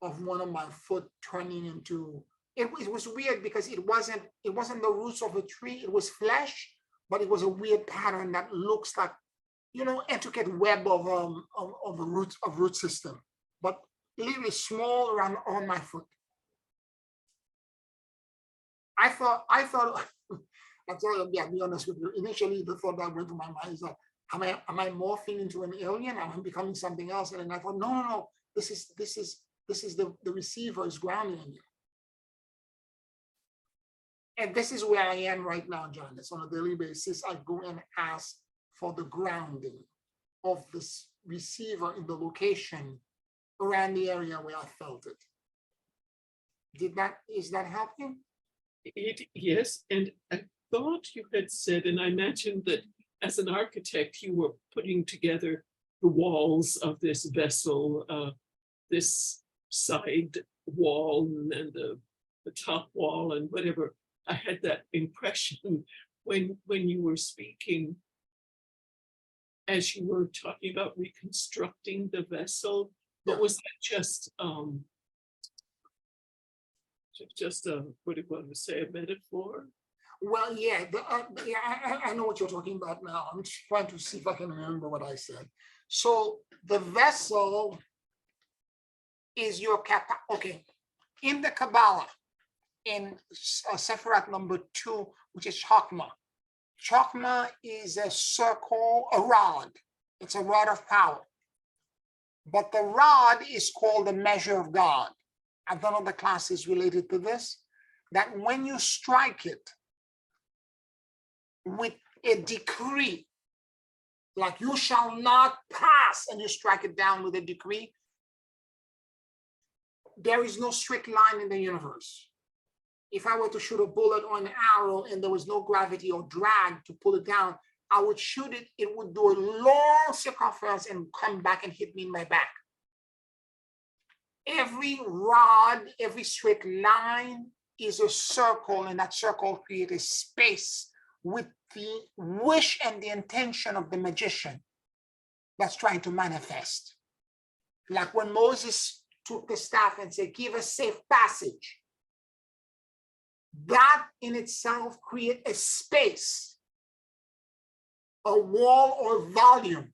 of one of my foot turning into, it was weird because it wasn't the roots of a tree, it was flesh, but it was a weird pattern that looks like, intricate web of a root system, but literally small around on my foot. I thought, I'll be honest with you. Initially, the thought that went to my mind is that, am I morphing into an alien? Am I becoming something else? And then I thought, no. This is the receiver is grounding in you. And this is where I am right now, Janice. On a daily basis, I go and ask for the grounding of this receiver in the location around the area where I felt it. Is that helping? Yes, and I thought you had said, and I mentioned that as an architect, you were putting together the walls of this vessel, this side wall and the top wall and whatever. I had that impression when you were speaking, as you were talking about reconstructing the vessel. But was that just a, what do you want to say, a metaphor? Well, yeah, I know what you're talking about now. I'm just trying to see if I can remember what I said. So the vessel is your okay. In the Kabbalah, in Sefirat number 2, which is Chokmah. Chokmah is a circle, a rod. It's a rod of power. But the rod is called the measure of God. I've done other classes related to this, that when you strike it with a decree, like you shall not pass, and you strike it down with a decree, there is no strict line in the universe. If I were to shoot a bullet or an arrow and there was no gravity or drag to pull it down, I would shoot it, it would do a long circumference and come back and hit me in my back. Every rod, every straight line is a circle, and that circle creates a space with the wish and the intention of the magician that's trying to manifest. Like when Moses took the staff and said, give us safe passage. that in itself create a space, a wall or volume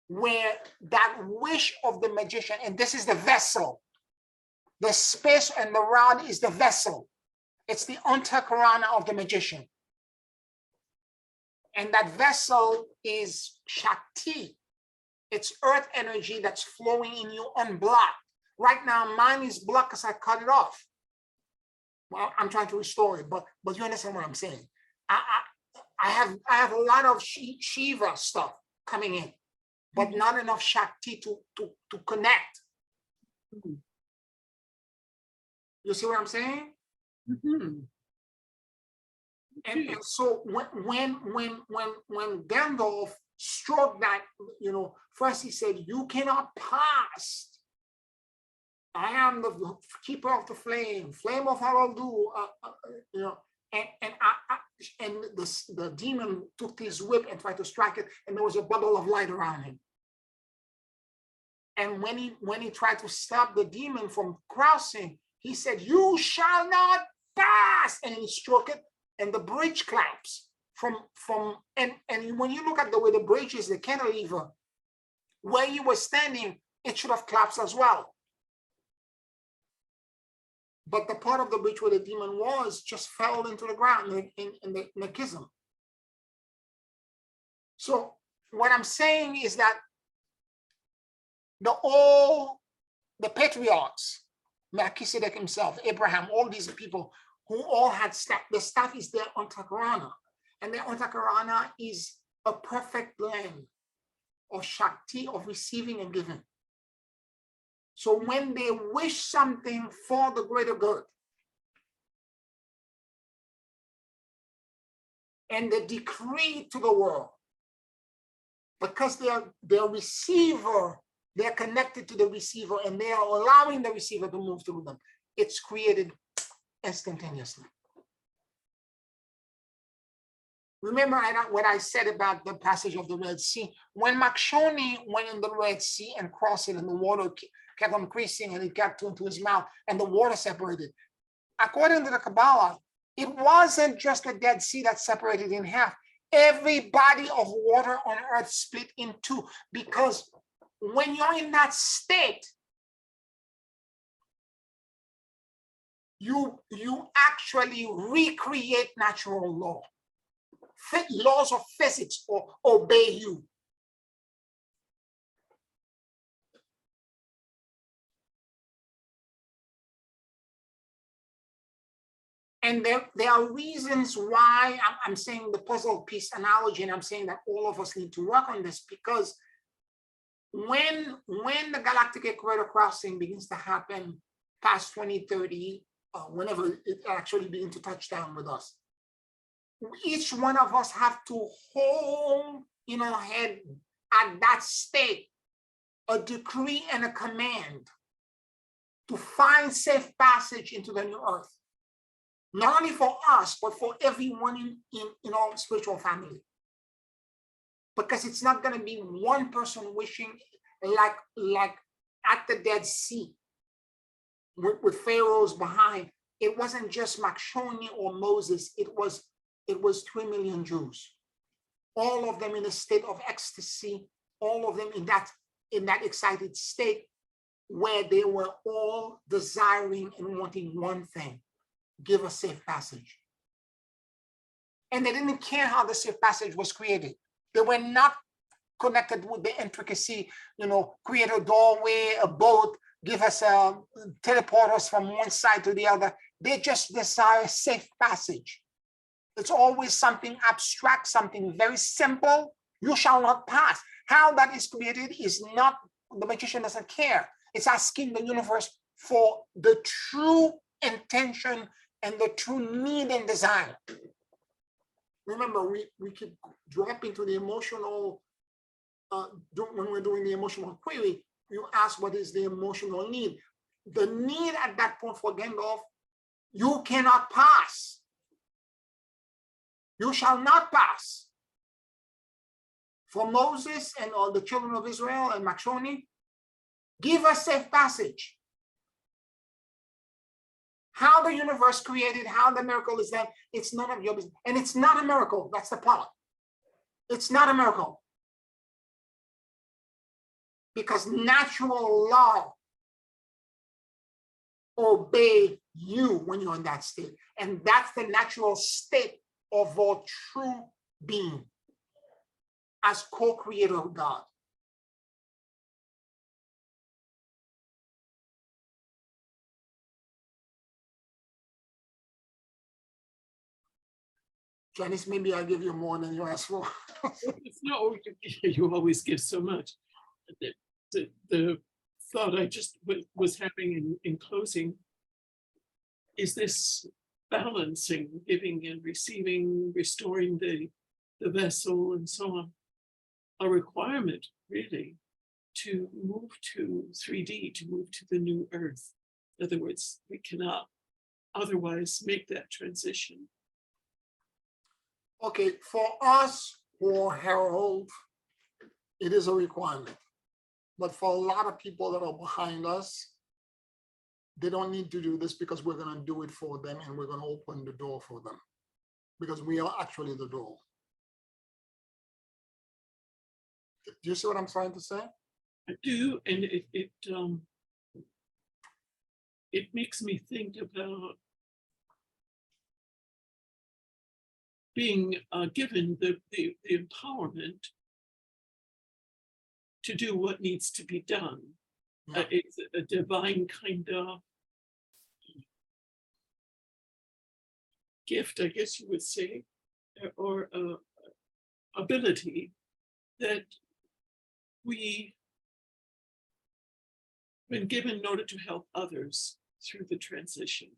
where that wish of the magician, and this is the vessel, the space and the rod is the vessel. It's the antakarana of the magician. And that vessel is Shakti. It's earth energy that's flowing in you unblocked. Right now, mine is blocked because I cut it off. Well, I'm trying to restore it, but you understand what I'm saying. I have a lot of Shiva stuff coming in, but not enough Shakti to connect. You see what I'm saying? Mhm. And so when Gandalf struck that, first he said, "You cannot pass. I am the keeper of the flame, flame of Haraldu." And the demon took his whip and tried to strike it, and there was a bubble of light around him. And when he tried to stop the demon from crossing, he said, "You shall not pass," and he struck it, and the bridge collapsed and when you look at the way the bridge is, the cantilever, where he was standing, it should have collapsed as well. But the part of the bridge where the demon was just fell into the ground in the chasm. So what I'm saying is that the patriarchs, Melchizedek himself, Abraham, all these people who all had staff, the staff is their antakarana. And their antakarana is a perfect blend of Shakti, of receiving and giving. So when they wish something for the greater good, and they decree to the world, because they're receiver, they're connected to the receiver, and they are allowing the receiver to move through them, it's created instantaneously. Remember what I said about the passage of the Red Sea? When Makshoni went in the Red Sea and crossed it, and the water kept on increasing, and it got into his mouth, and the water separated. According to the Kabbalah, it wasn't just the Dead Sea that separated in half. Every body of water on earth split in two, because when you're in that state, you actually recreate natural law. Laws of physics or obey you. And there are reasons why I'm saying the puzzle piece analogy, and I'm saying that all of us need to work on this, because when the galactic equator crossing begins to happen past 2030, whenever it actually begins to touch down with us, each one of us have to hold in our head at that state a decree and a command to find safe passage into the new earth. Not only for us, but for everyone in our spiritual family. Because it's not going to be one person wishing like at the Dead Sea with Pharaohs behind. It wasn't just Makshoni or Moses. It was 3 million Jews. All of them in a state of ecstasy, all of them in that excited state where they were all desiring and wanting one thing: give a safe passage. And they didn't care how the safe passage was created. They were not connected with the intricacy, create a doorway, a boat, give us teleport us from one side to the other. They just desire safe passage. It's always something abstract, something very simple. You shall not pass. How that is created is not, the magician doesn't care. It's asking the universe for the true intention and the true need and desire. Remember, we keep dropping to the emotional, when we're doing the emotional query, you ask what is the emotional need. The need at that point for Gandalf, you cannot pass. You shall not pass. For Moses and all the children of Israel and Makshoni, give us safe passage. How the universe created, how the miracle is done, it's none of your business. And it's not a miracle. That's the part. It's not a miracle. Because natural law obey you when you're in that state. And that's the natural state of our true being as co-creator of God. Janice, maybe I'll give you more than you asked for. No, you always give so much. The thought I just was having in closing is this balancing, giving and receiving, restoring the vessel and so on, a requirement really to move to 3D, to move to the new earth. In other words, we cannot otherwise make that transition. Okay, for us or Harold, it is a requirement. But for a lot of people that are behind us, they don't need to do this because we're going to do it for them and we're going to open the door for them because we are actually the door. Do you see what I'm trying to say? I do, and it makes me think about being given the empowerment to do what needs to be done. Yeah. It's a divine kind of gift, I guess you would say, or ability that we been given in order to help others through the transition.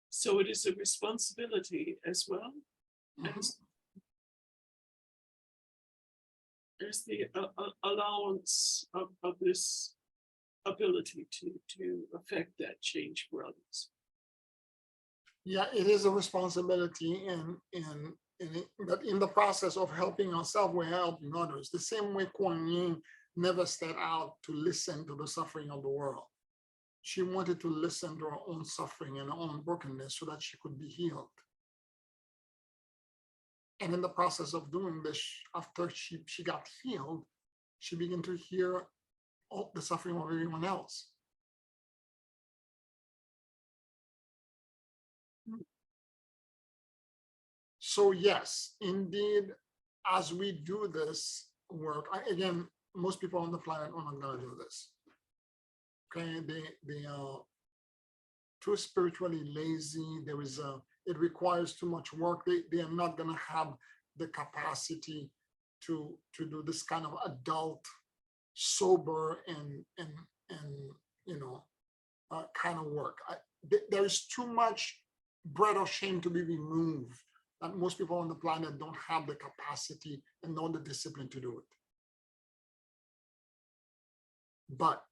So it is a responsibility as well as the allowance of this ability to affect that change for others. Yeah, it is a responsibility, but in the process of helping ourselves, we're helping others. The same way Kuan Yin never set out to listen to the suffering of the world. She wanted to listen to her own suffering and her own brokenness so that she could be healed. And in the process of doing this, after she got healed, she began to hear all the suffering of everyone else. So yes, indeed, as we do this work, again, most people on the planet are not going to do this. Okay, they are too spiritually lazy. It requires too much work. They are not going to have the capacity to do this kind of adult, sober and kind of work. There is too much bread of shame to be removed. That most people on the planet don't have the capacity and nor the discipline to do it. But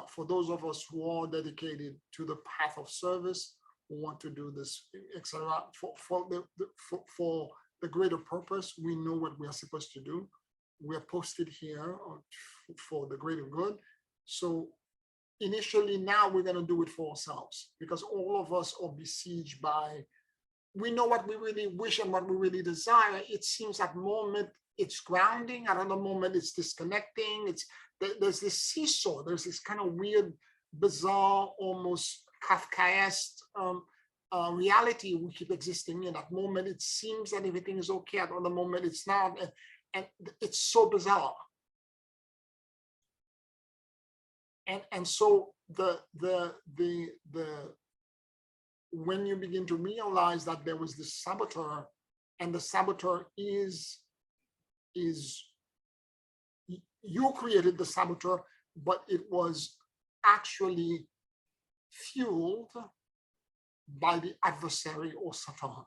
for those of us who are dedicated to the path of service, who want to do this, etc., for the greater purpose, we know what we are supposed to do. We are posted here for the greater good. So initially, now we're going to do it for ourselves because all of us are besieged by. We know what we really wish and what we really desire. It seems at moment it's grounding, at another moment it's disconnecting. There's this seesaw. There's this kind of weird, bizarre, almost Kafkaesque reality we keep existing in. At moment it seems that everything is okay. At another moment it's not, and it's so bizarre. And so the when you begin to realize that there was this saboteur, and the saboteur is you created the saboteur, but it was actually fueled by the adversary or Satan.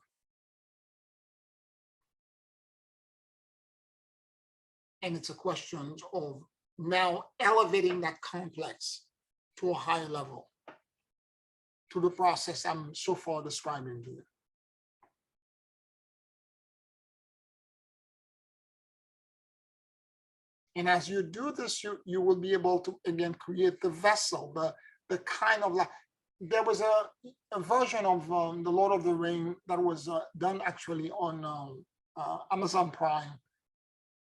And it's a question of now elevating that complex to a higher level, to the process I'm so far describing to you. And as you do this, you will be able to, again, create the vessel, the kind of, there was a version of the Lord of the Ring that was done actually on Amazon Prime.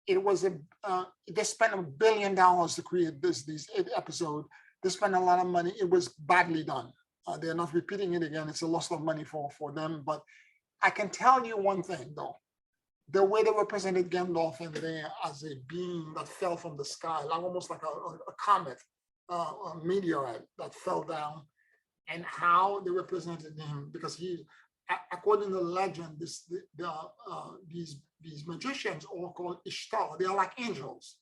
It was they spent $1 billion to create these 8 episodes. They spent a lot of money. It was badly done. They're not repeating it again. It's a loss of money for them. But I can tell you one thing though. The way they represented Gandalf in there as a being that fell from the sky, like almost like a comet, a meteorite that fell down, and how they represented him, because he, according to the legend, these magicians, all called Ishtar, they are like angels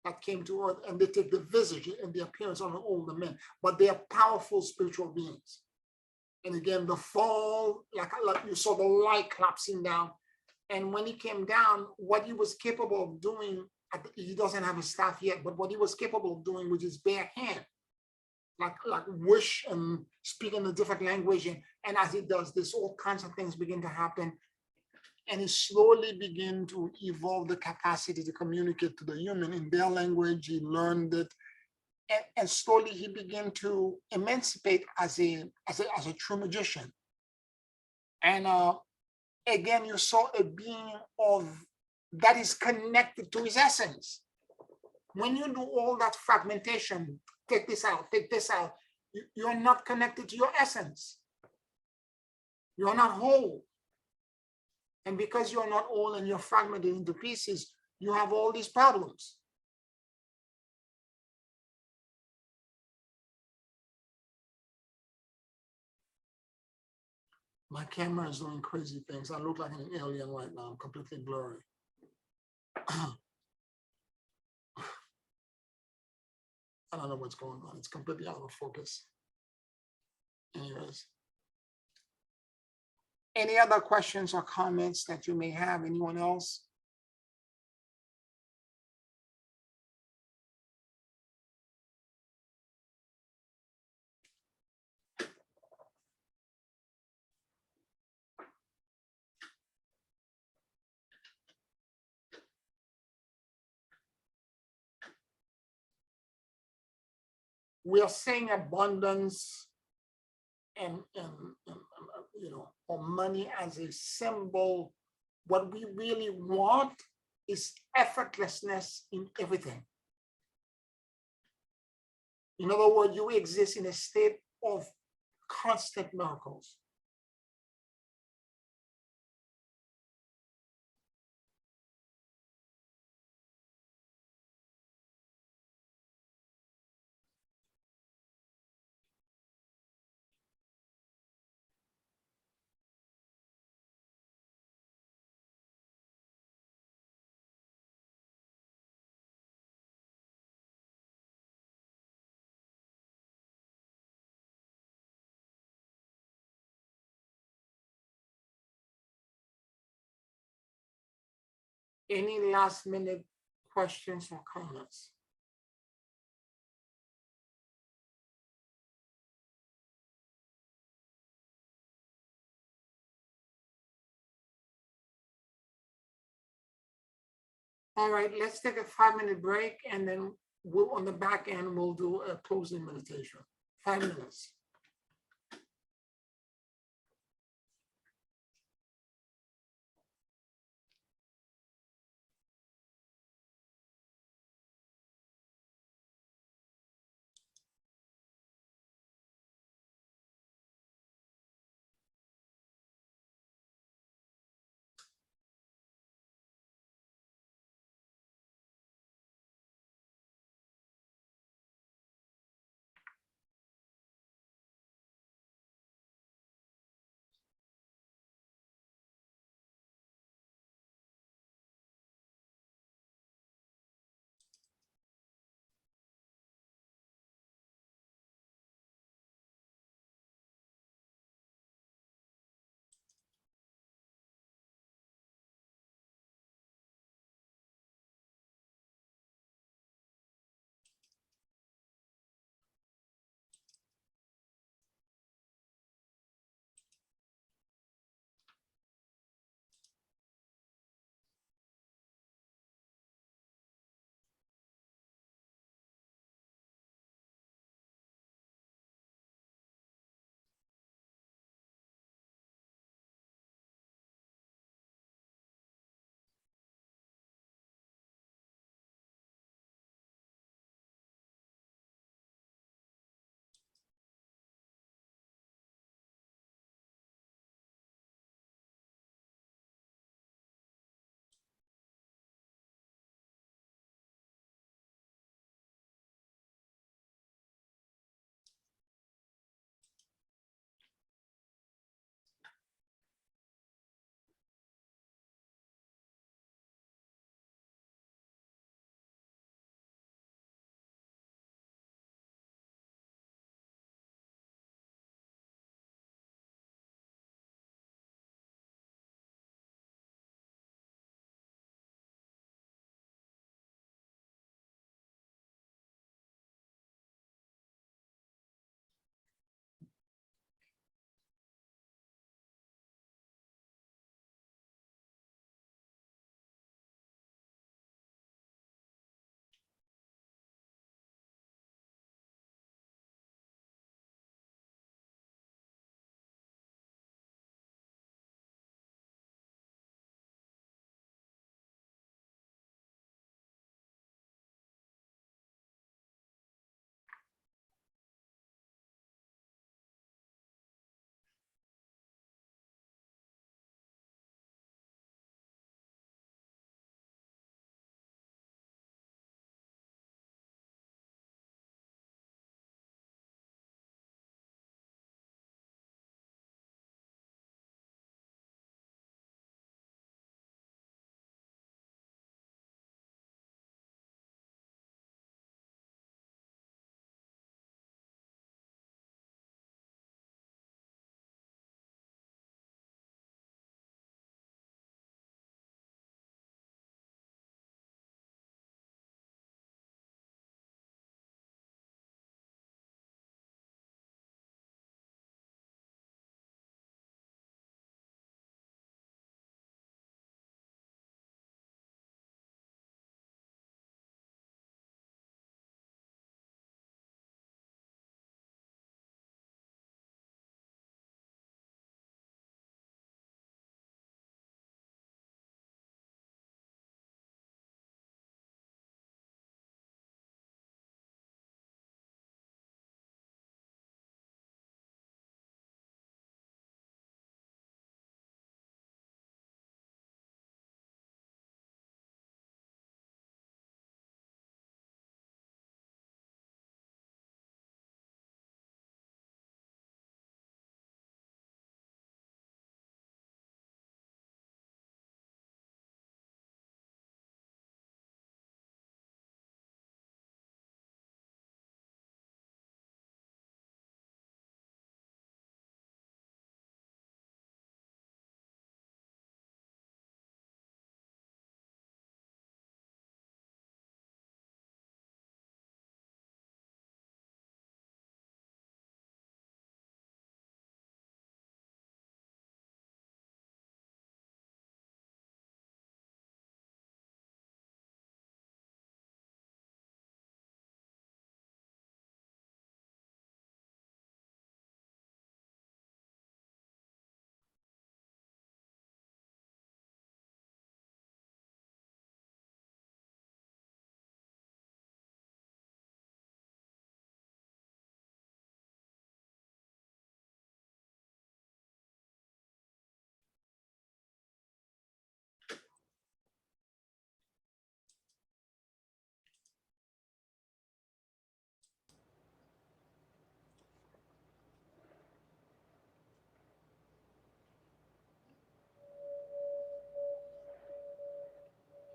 that came to earth, and they take the visage and the appearance of an older man, but they are powerful spiritual beings. And again, the fall, like you saw the light collapsing down. And when he came down, what he was capable of doing, he doesn't have a staff yet, but what he was capable of doing with his bare hand, like wish and speak in a different language. And as he does this, all kinds of things begin to happen. And he slowly began to evolve the capacity to communicate to the human in their language. He learned it. And slowly he began to emancipate as a true magician. And again, you saw a being of that is connected to his essence. When you do all that fragmentation, take this out, you're not connected to your essence. You're not whole. And because you're not whole and you're fragmented into pieces, you have all these problems. My camera is doing crazy things. I look like an alien right now. I'm completely blurry. I don't know what's going on. It's completely out of focus. Anyways. Any other questions or comments that you may have? Anyone else? We are saying abundance and you know, or money as a symbol. What we really want is effortlessness in everything. In other words, you exist in a state of constant miracles. Any last minute questions or comments? All right, let's take a 5-minute break, and then we'll, on the back end, we'll do a closing meditation. 5 minutes.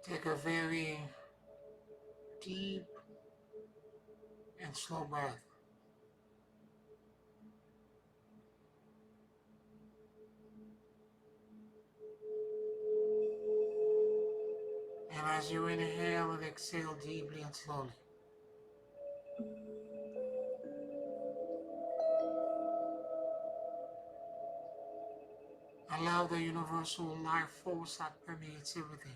Take a very deep and slow breath. And as you inhale and exhale deeply and slowly, allow the universal life force that permeates everything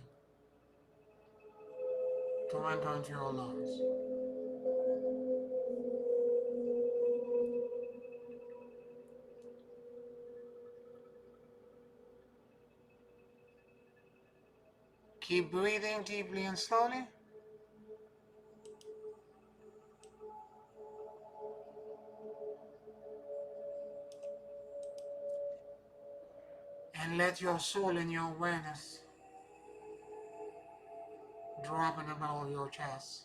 to enter into your lungs. Keep breathing deeply and slowly. And let your soul and your awareness drop in the middle of your chest.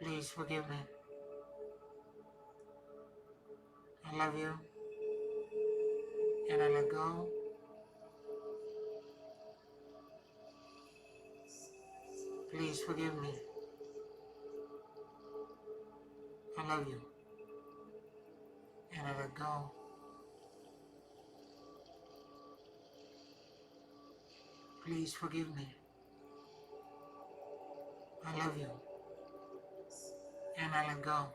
Please forgive me. I love you. And I let go. Please forgive me. I love you. And I let go. Please forgive me. I love you. And I let go.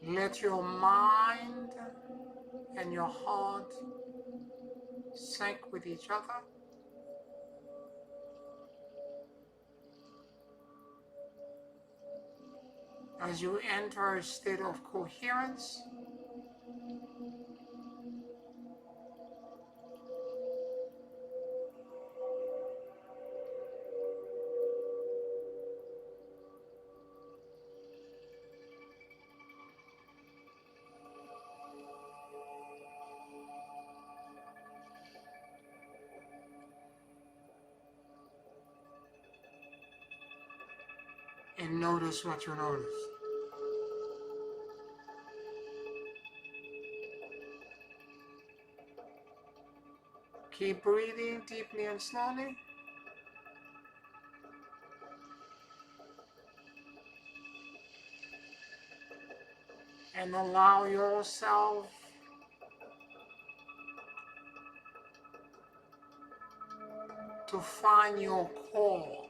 Let your mind and your heart sync with each other. As you enter a state of coherence, and notice what you notice. Keep breathing deeply and slowly. And allow yourself to find your core.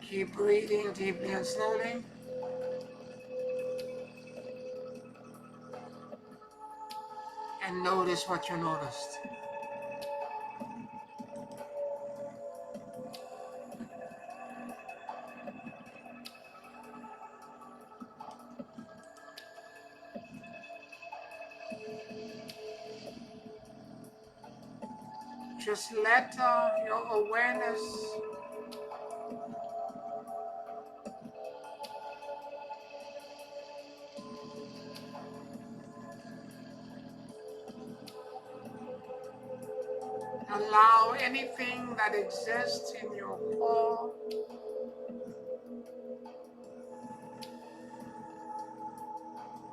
Keep breathing deeply and slowly. And notice what you noticed. Just let your awareness allow anything that exists in your core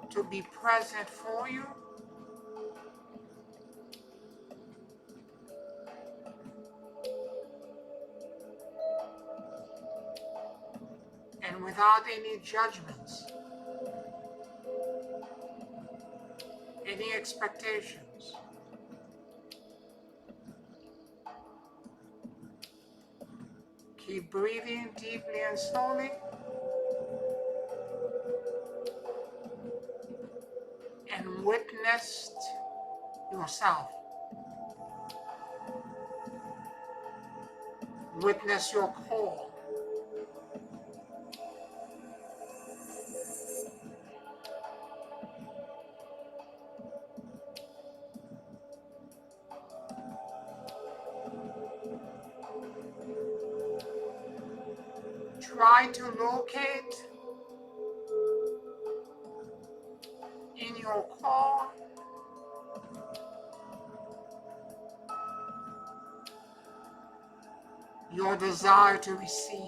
to be present for you. And without any judgments, any expectations. Keep breathing deeply and slowly. And witness yourself. Witness your core. Try to locate your core, your desire to receive.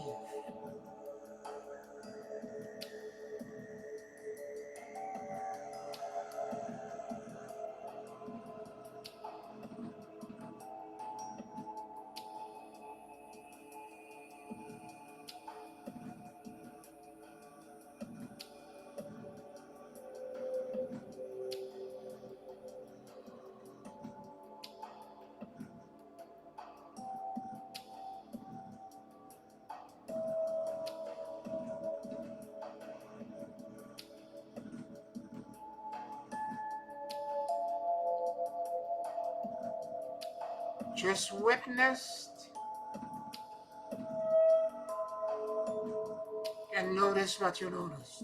Just witnessed and notice what you noticed.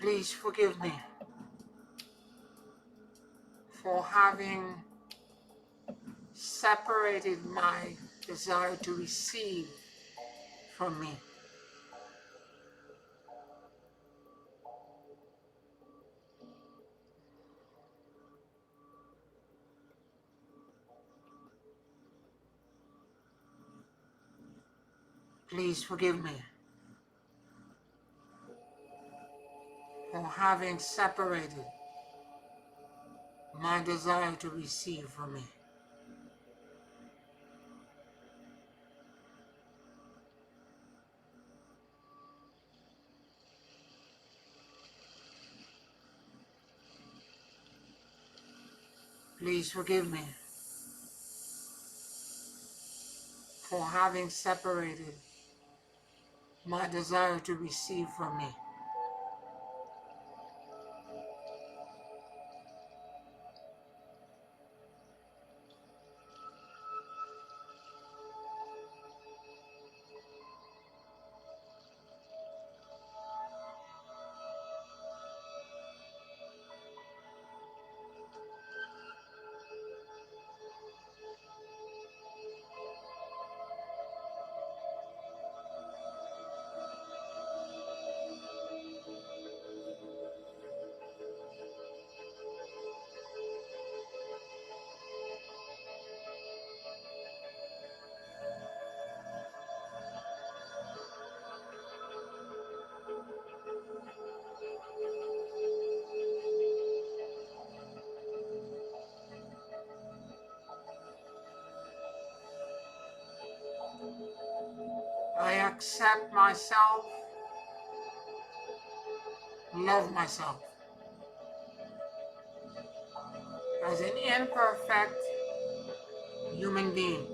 Please forgive me for having separated my desire to receive from me. Please forgive me for having separated my desire to receive from me. Please forgive me for having separated my desire to receive from me. I accept myself, love myself as an imperfect human being.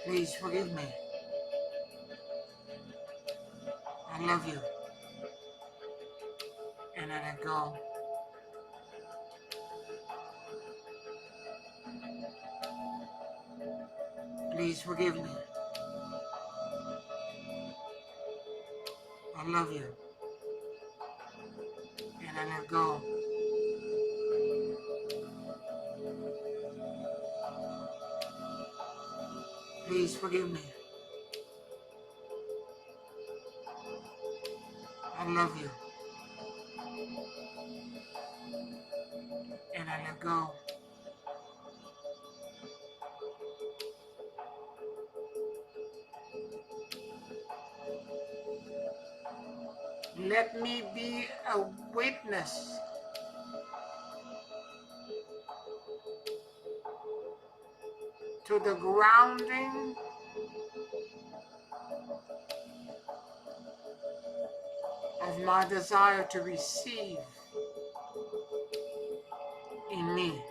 Please forgive me. I love you. And I let go. Please forgive me. I love you. And I let go. Please forgive me. I love you. And I let go. Let me be a witness to the grounding of my desire to receive in me.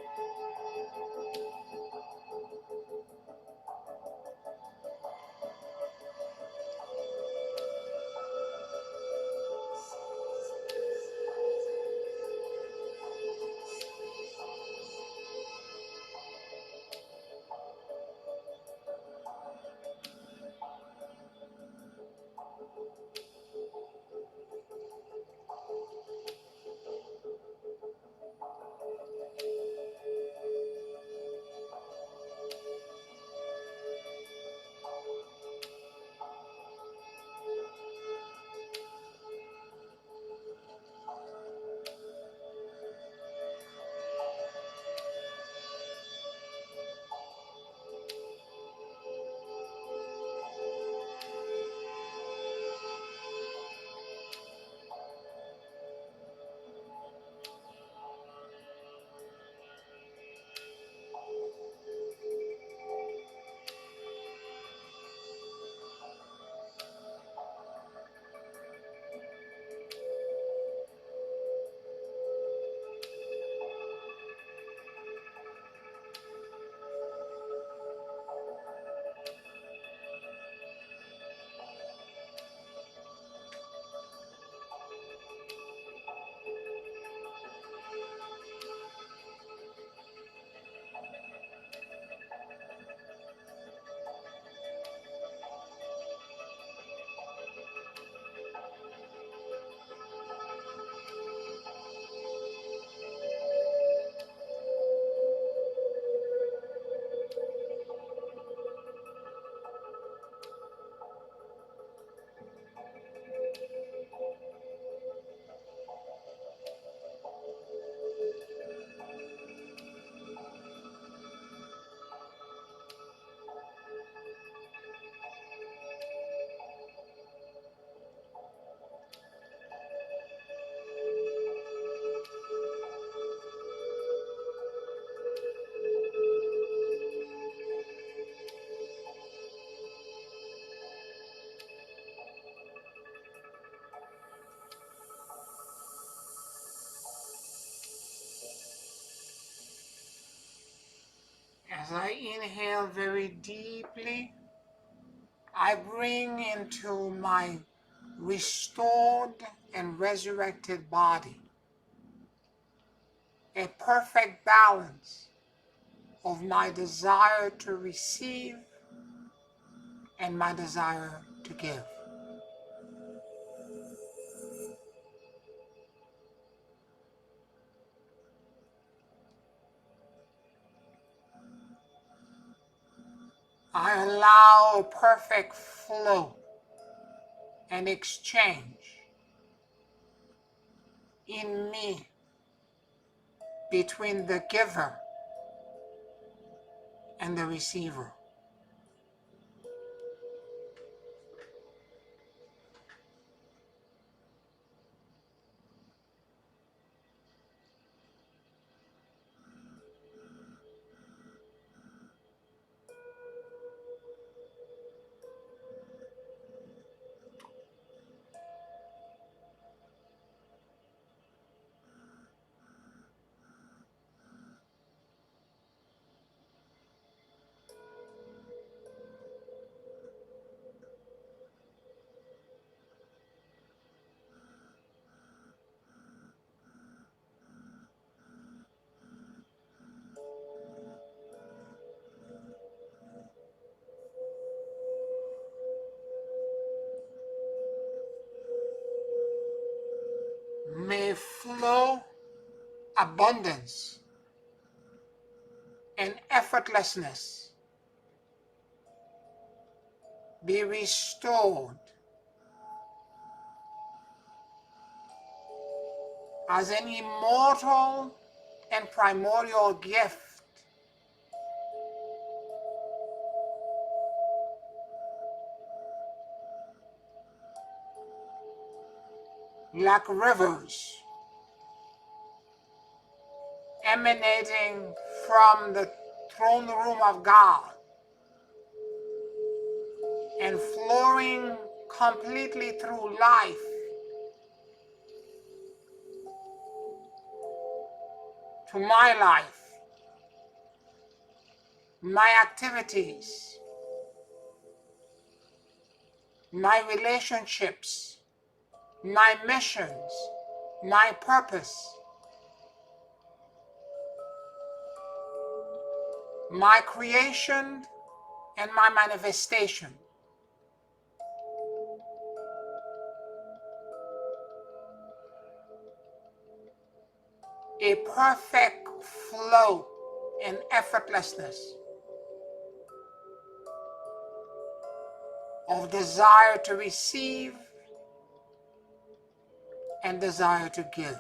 As I inhale very deeply, I bring into my restored and resurrected body a perfect balance of my desire to receive and my desire to give. I allow a perfect flow and exchange in me between the giver and the receiver. May flow abundance and effortlessness be restored as an immortal and primordial gift like rivers emanating from the throne room of God and flowing completely through life to my life, my activities, my relationships, my missions, my purpose, my creation, and my manifestation. A perfect flow and effortlessness of desire to receive and desire to give.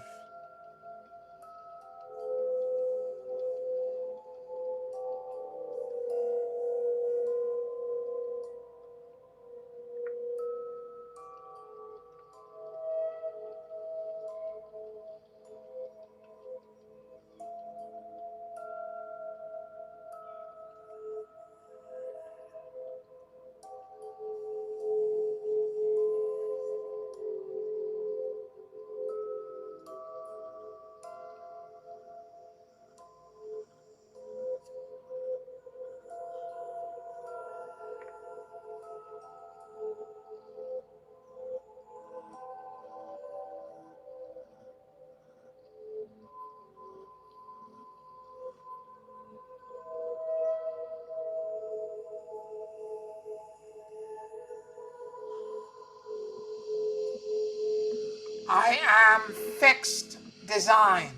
I am fixed, designed.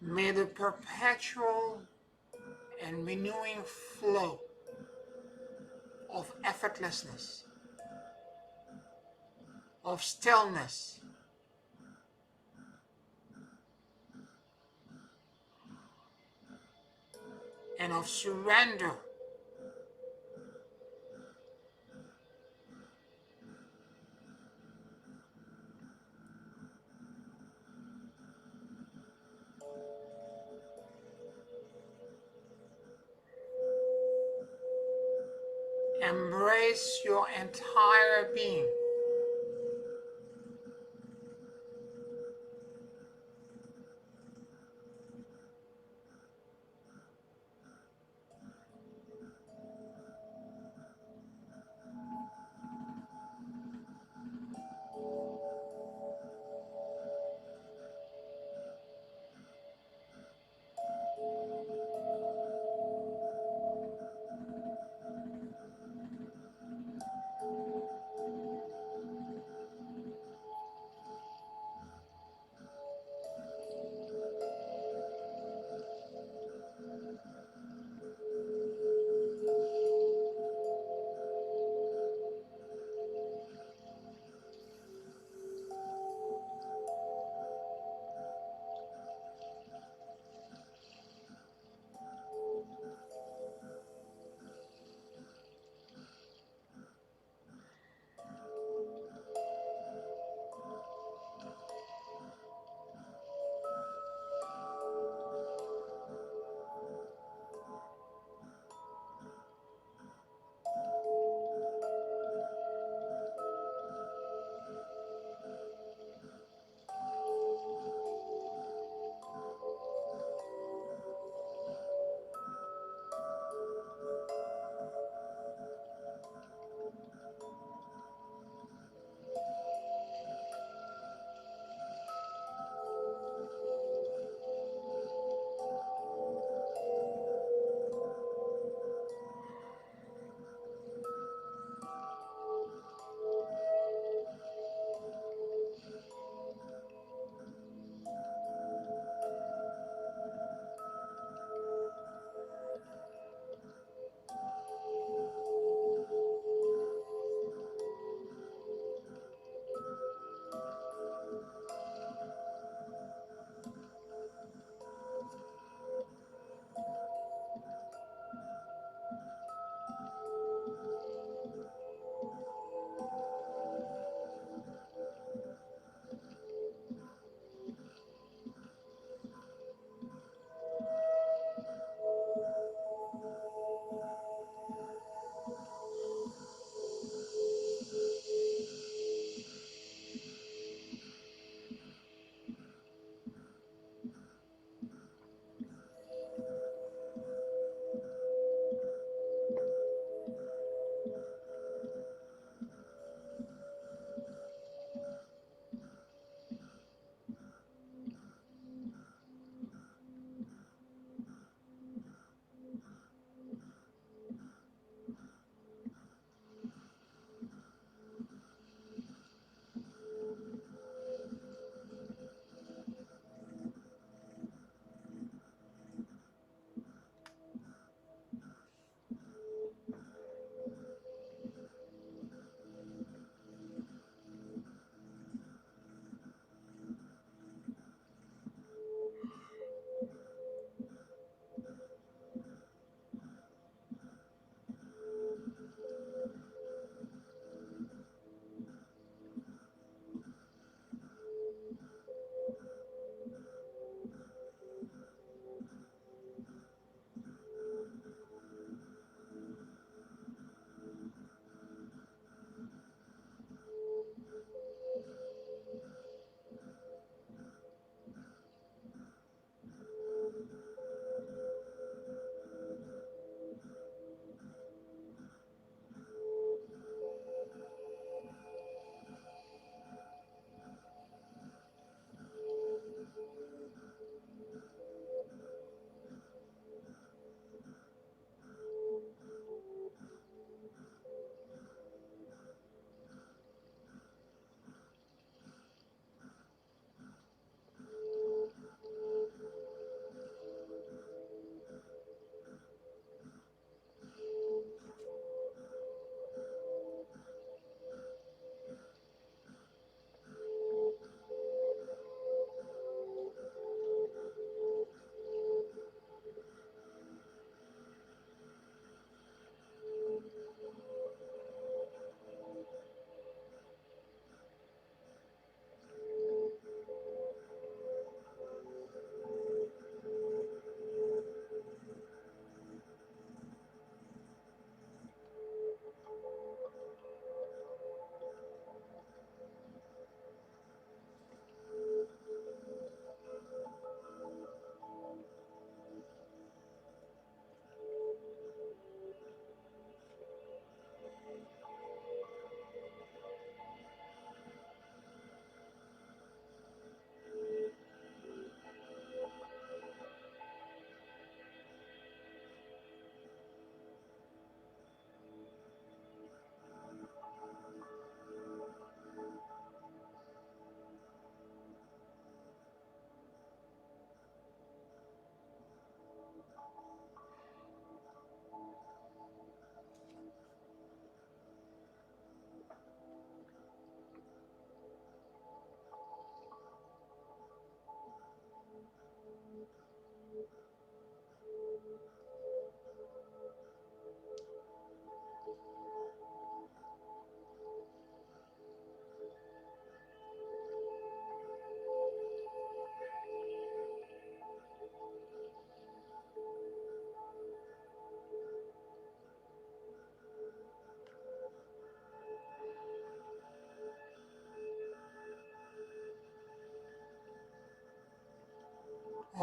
May the perpetual and renewing flow of effortlessness, of stillness, and of surrender embrace your entire being.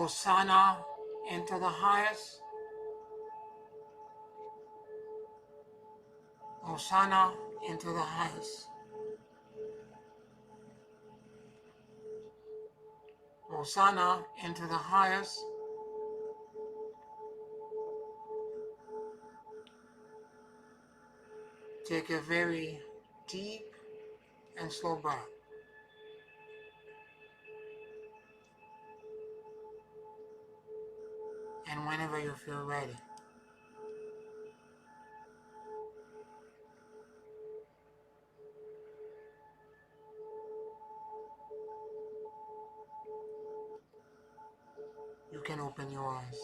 Hosanna into the highest. Hosanna into the highest. Hosanna into the highest. Take a very deep and slow breath. And whenever you feel ready, you can open your eyes.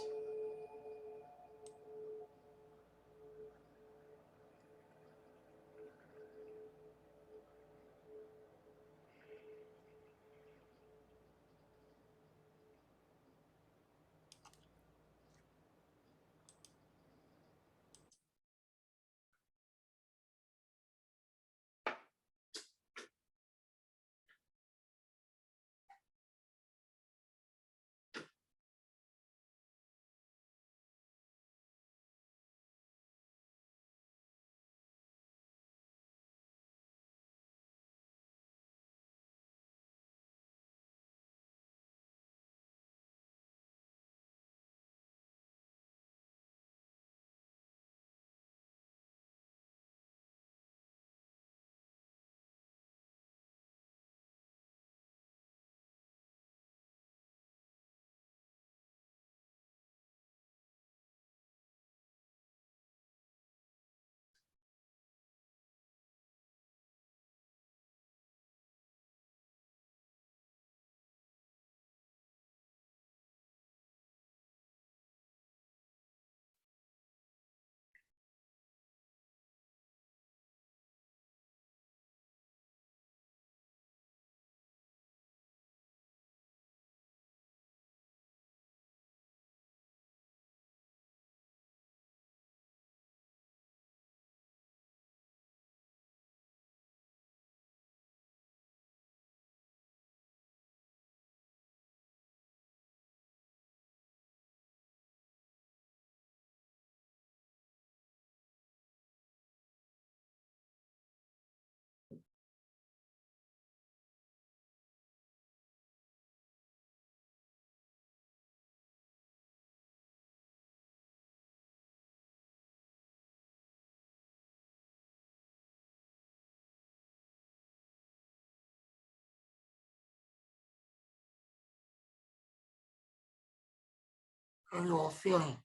How are you all feeling?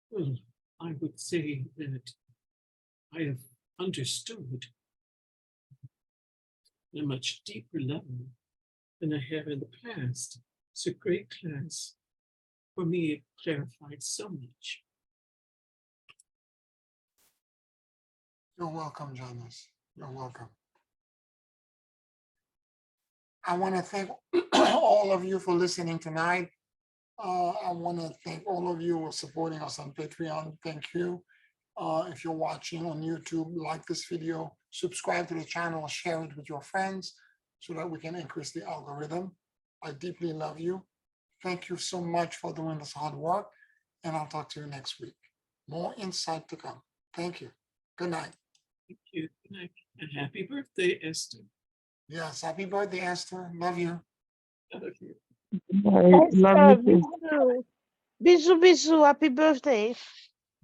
Well, I would say that I have understood at a much deeper level than I have in the past. It's a great class. For me, it clarified so much. You're welcome, Janice. You're welcome. I want to thank all of you for listening tonight. I want to thank all of you for supporting us on Patreon. Thank you. If you're watching on YouTube, like this video, subscribe to the channel, share it with your friends so that we can increase the algorithm. I deeply love you. Thank you so much for doing this hard work, and I'll talk to you next week. More insight to come. Thank you. Good night. Thank you. Good night. And happy birthday, Esther. Yes, happy birthday, Esther. Love you. Love you. I love you too. Bisous. Bisous, bisous. Happy birthday.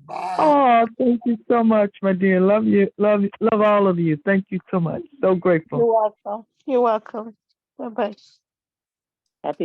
Bye. Oh, thank you so much, my dear. Love you. Love all of you. Thank you so much. So grateful. You're welcome. You're welcome. Bye-bye.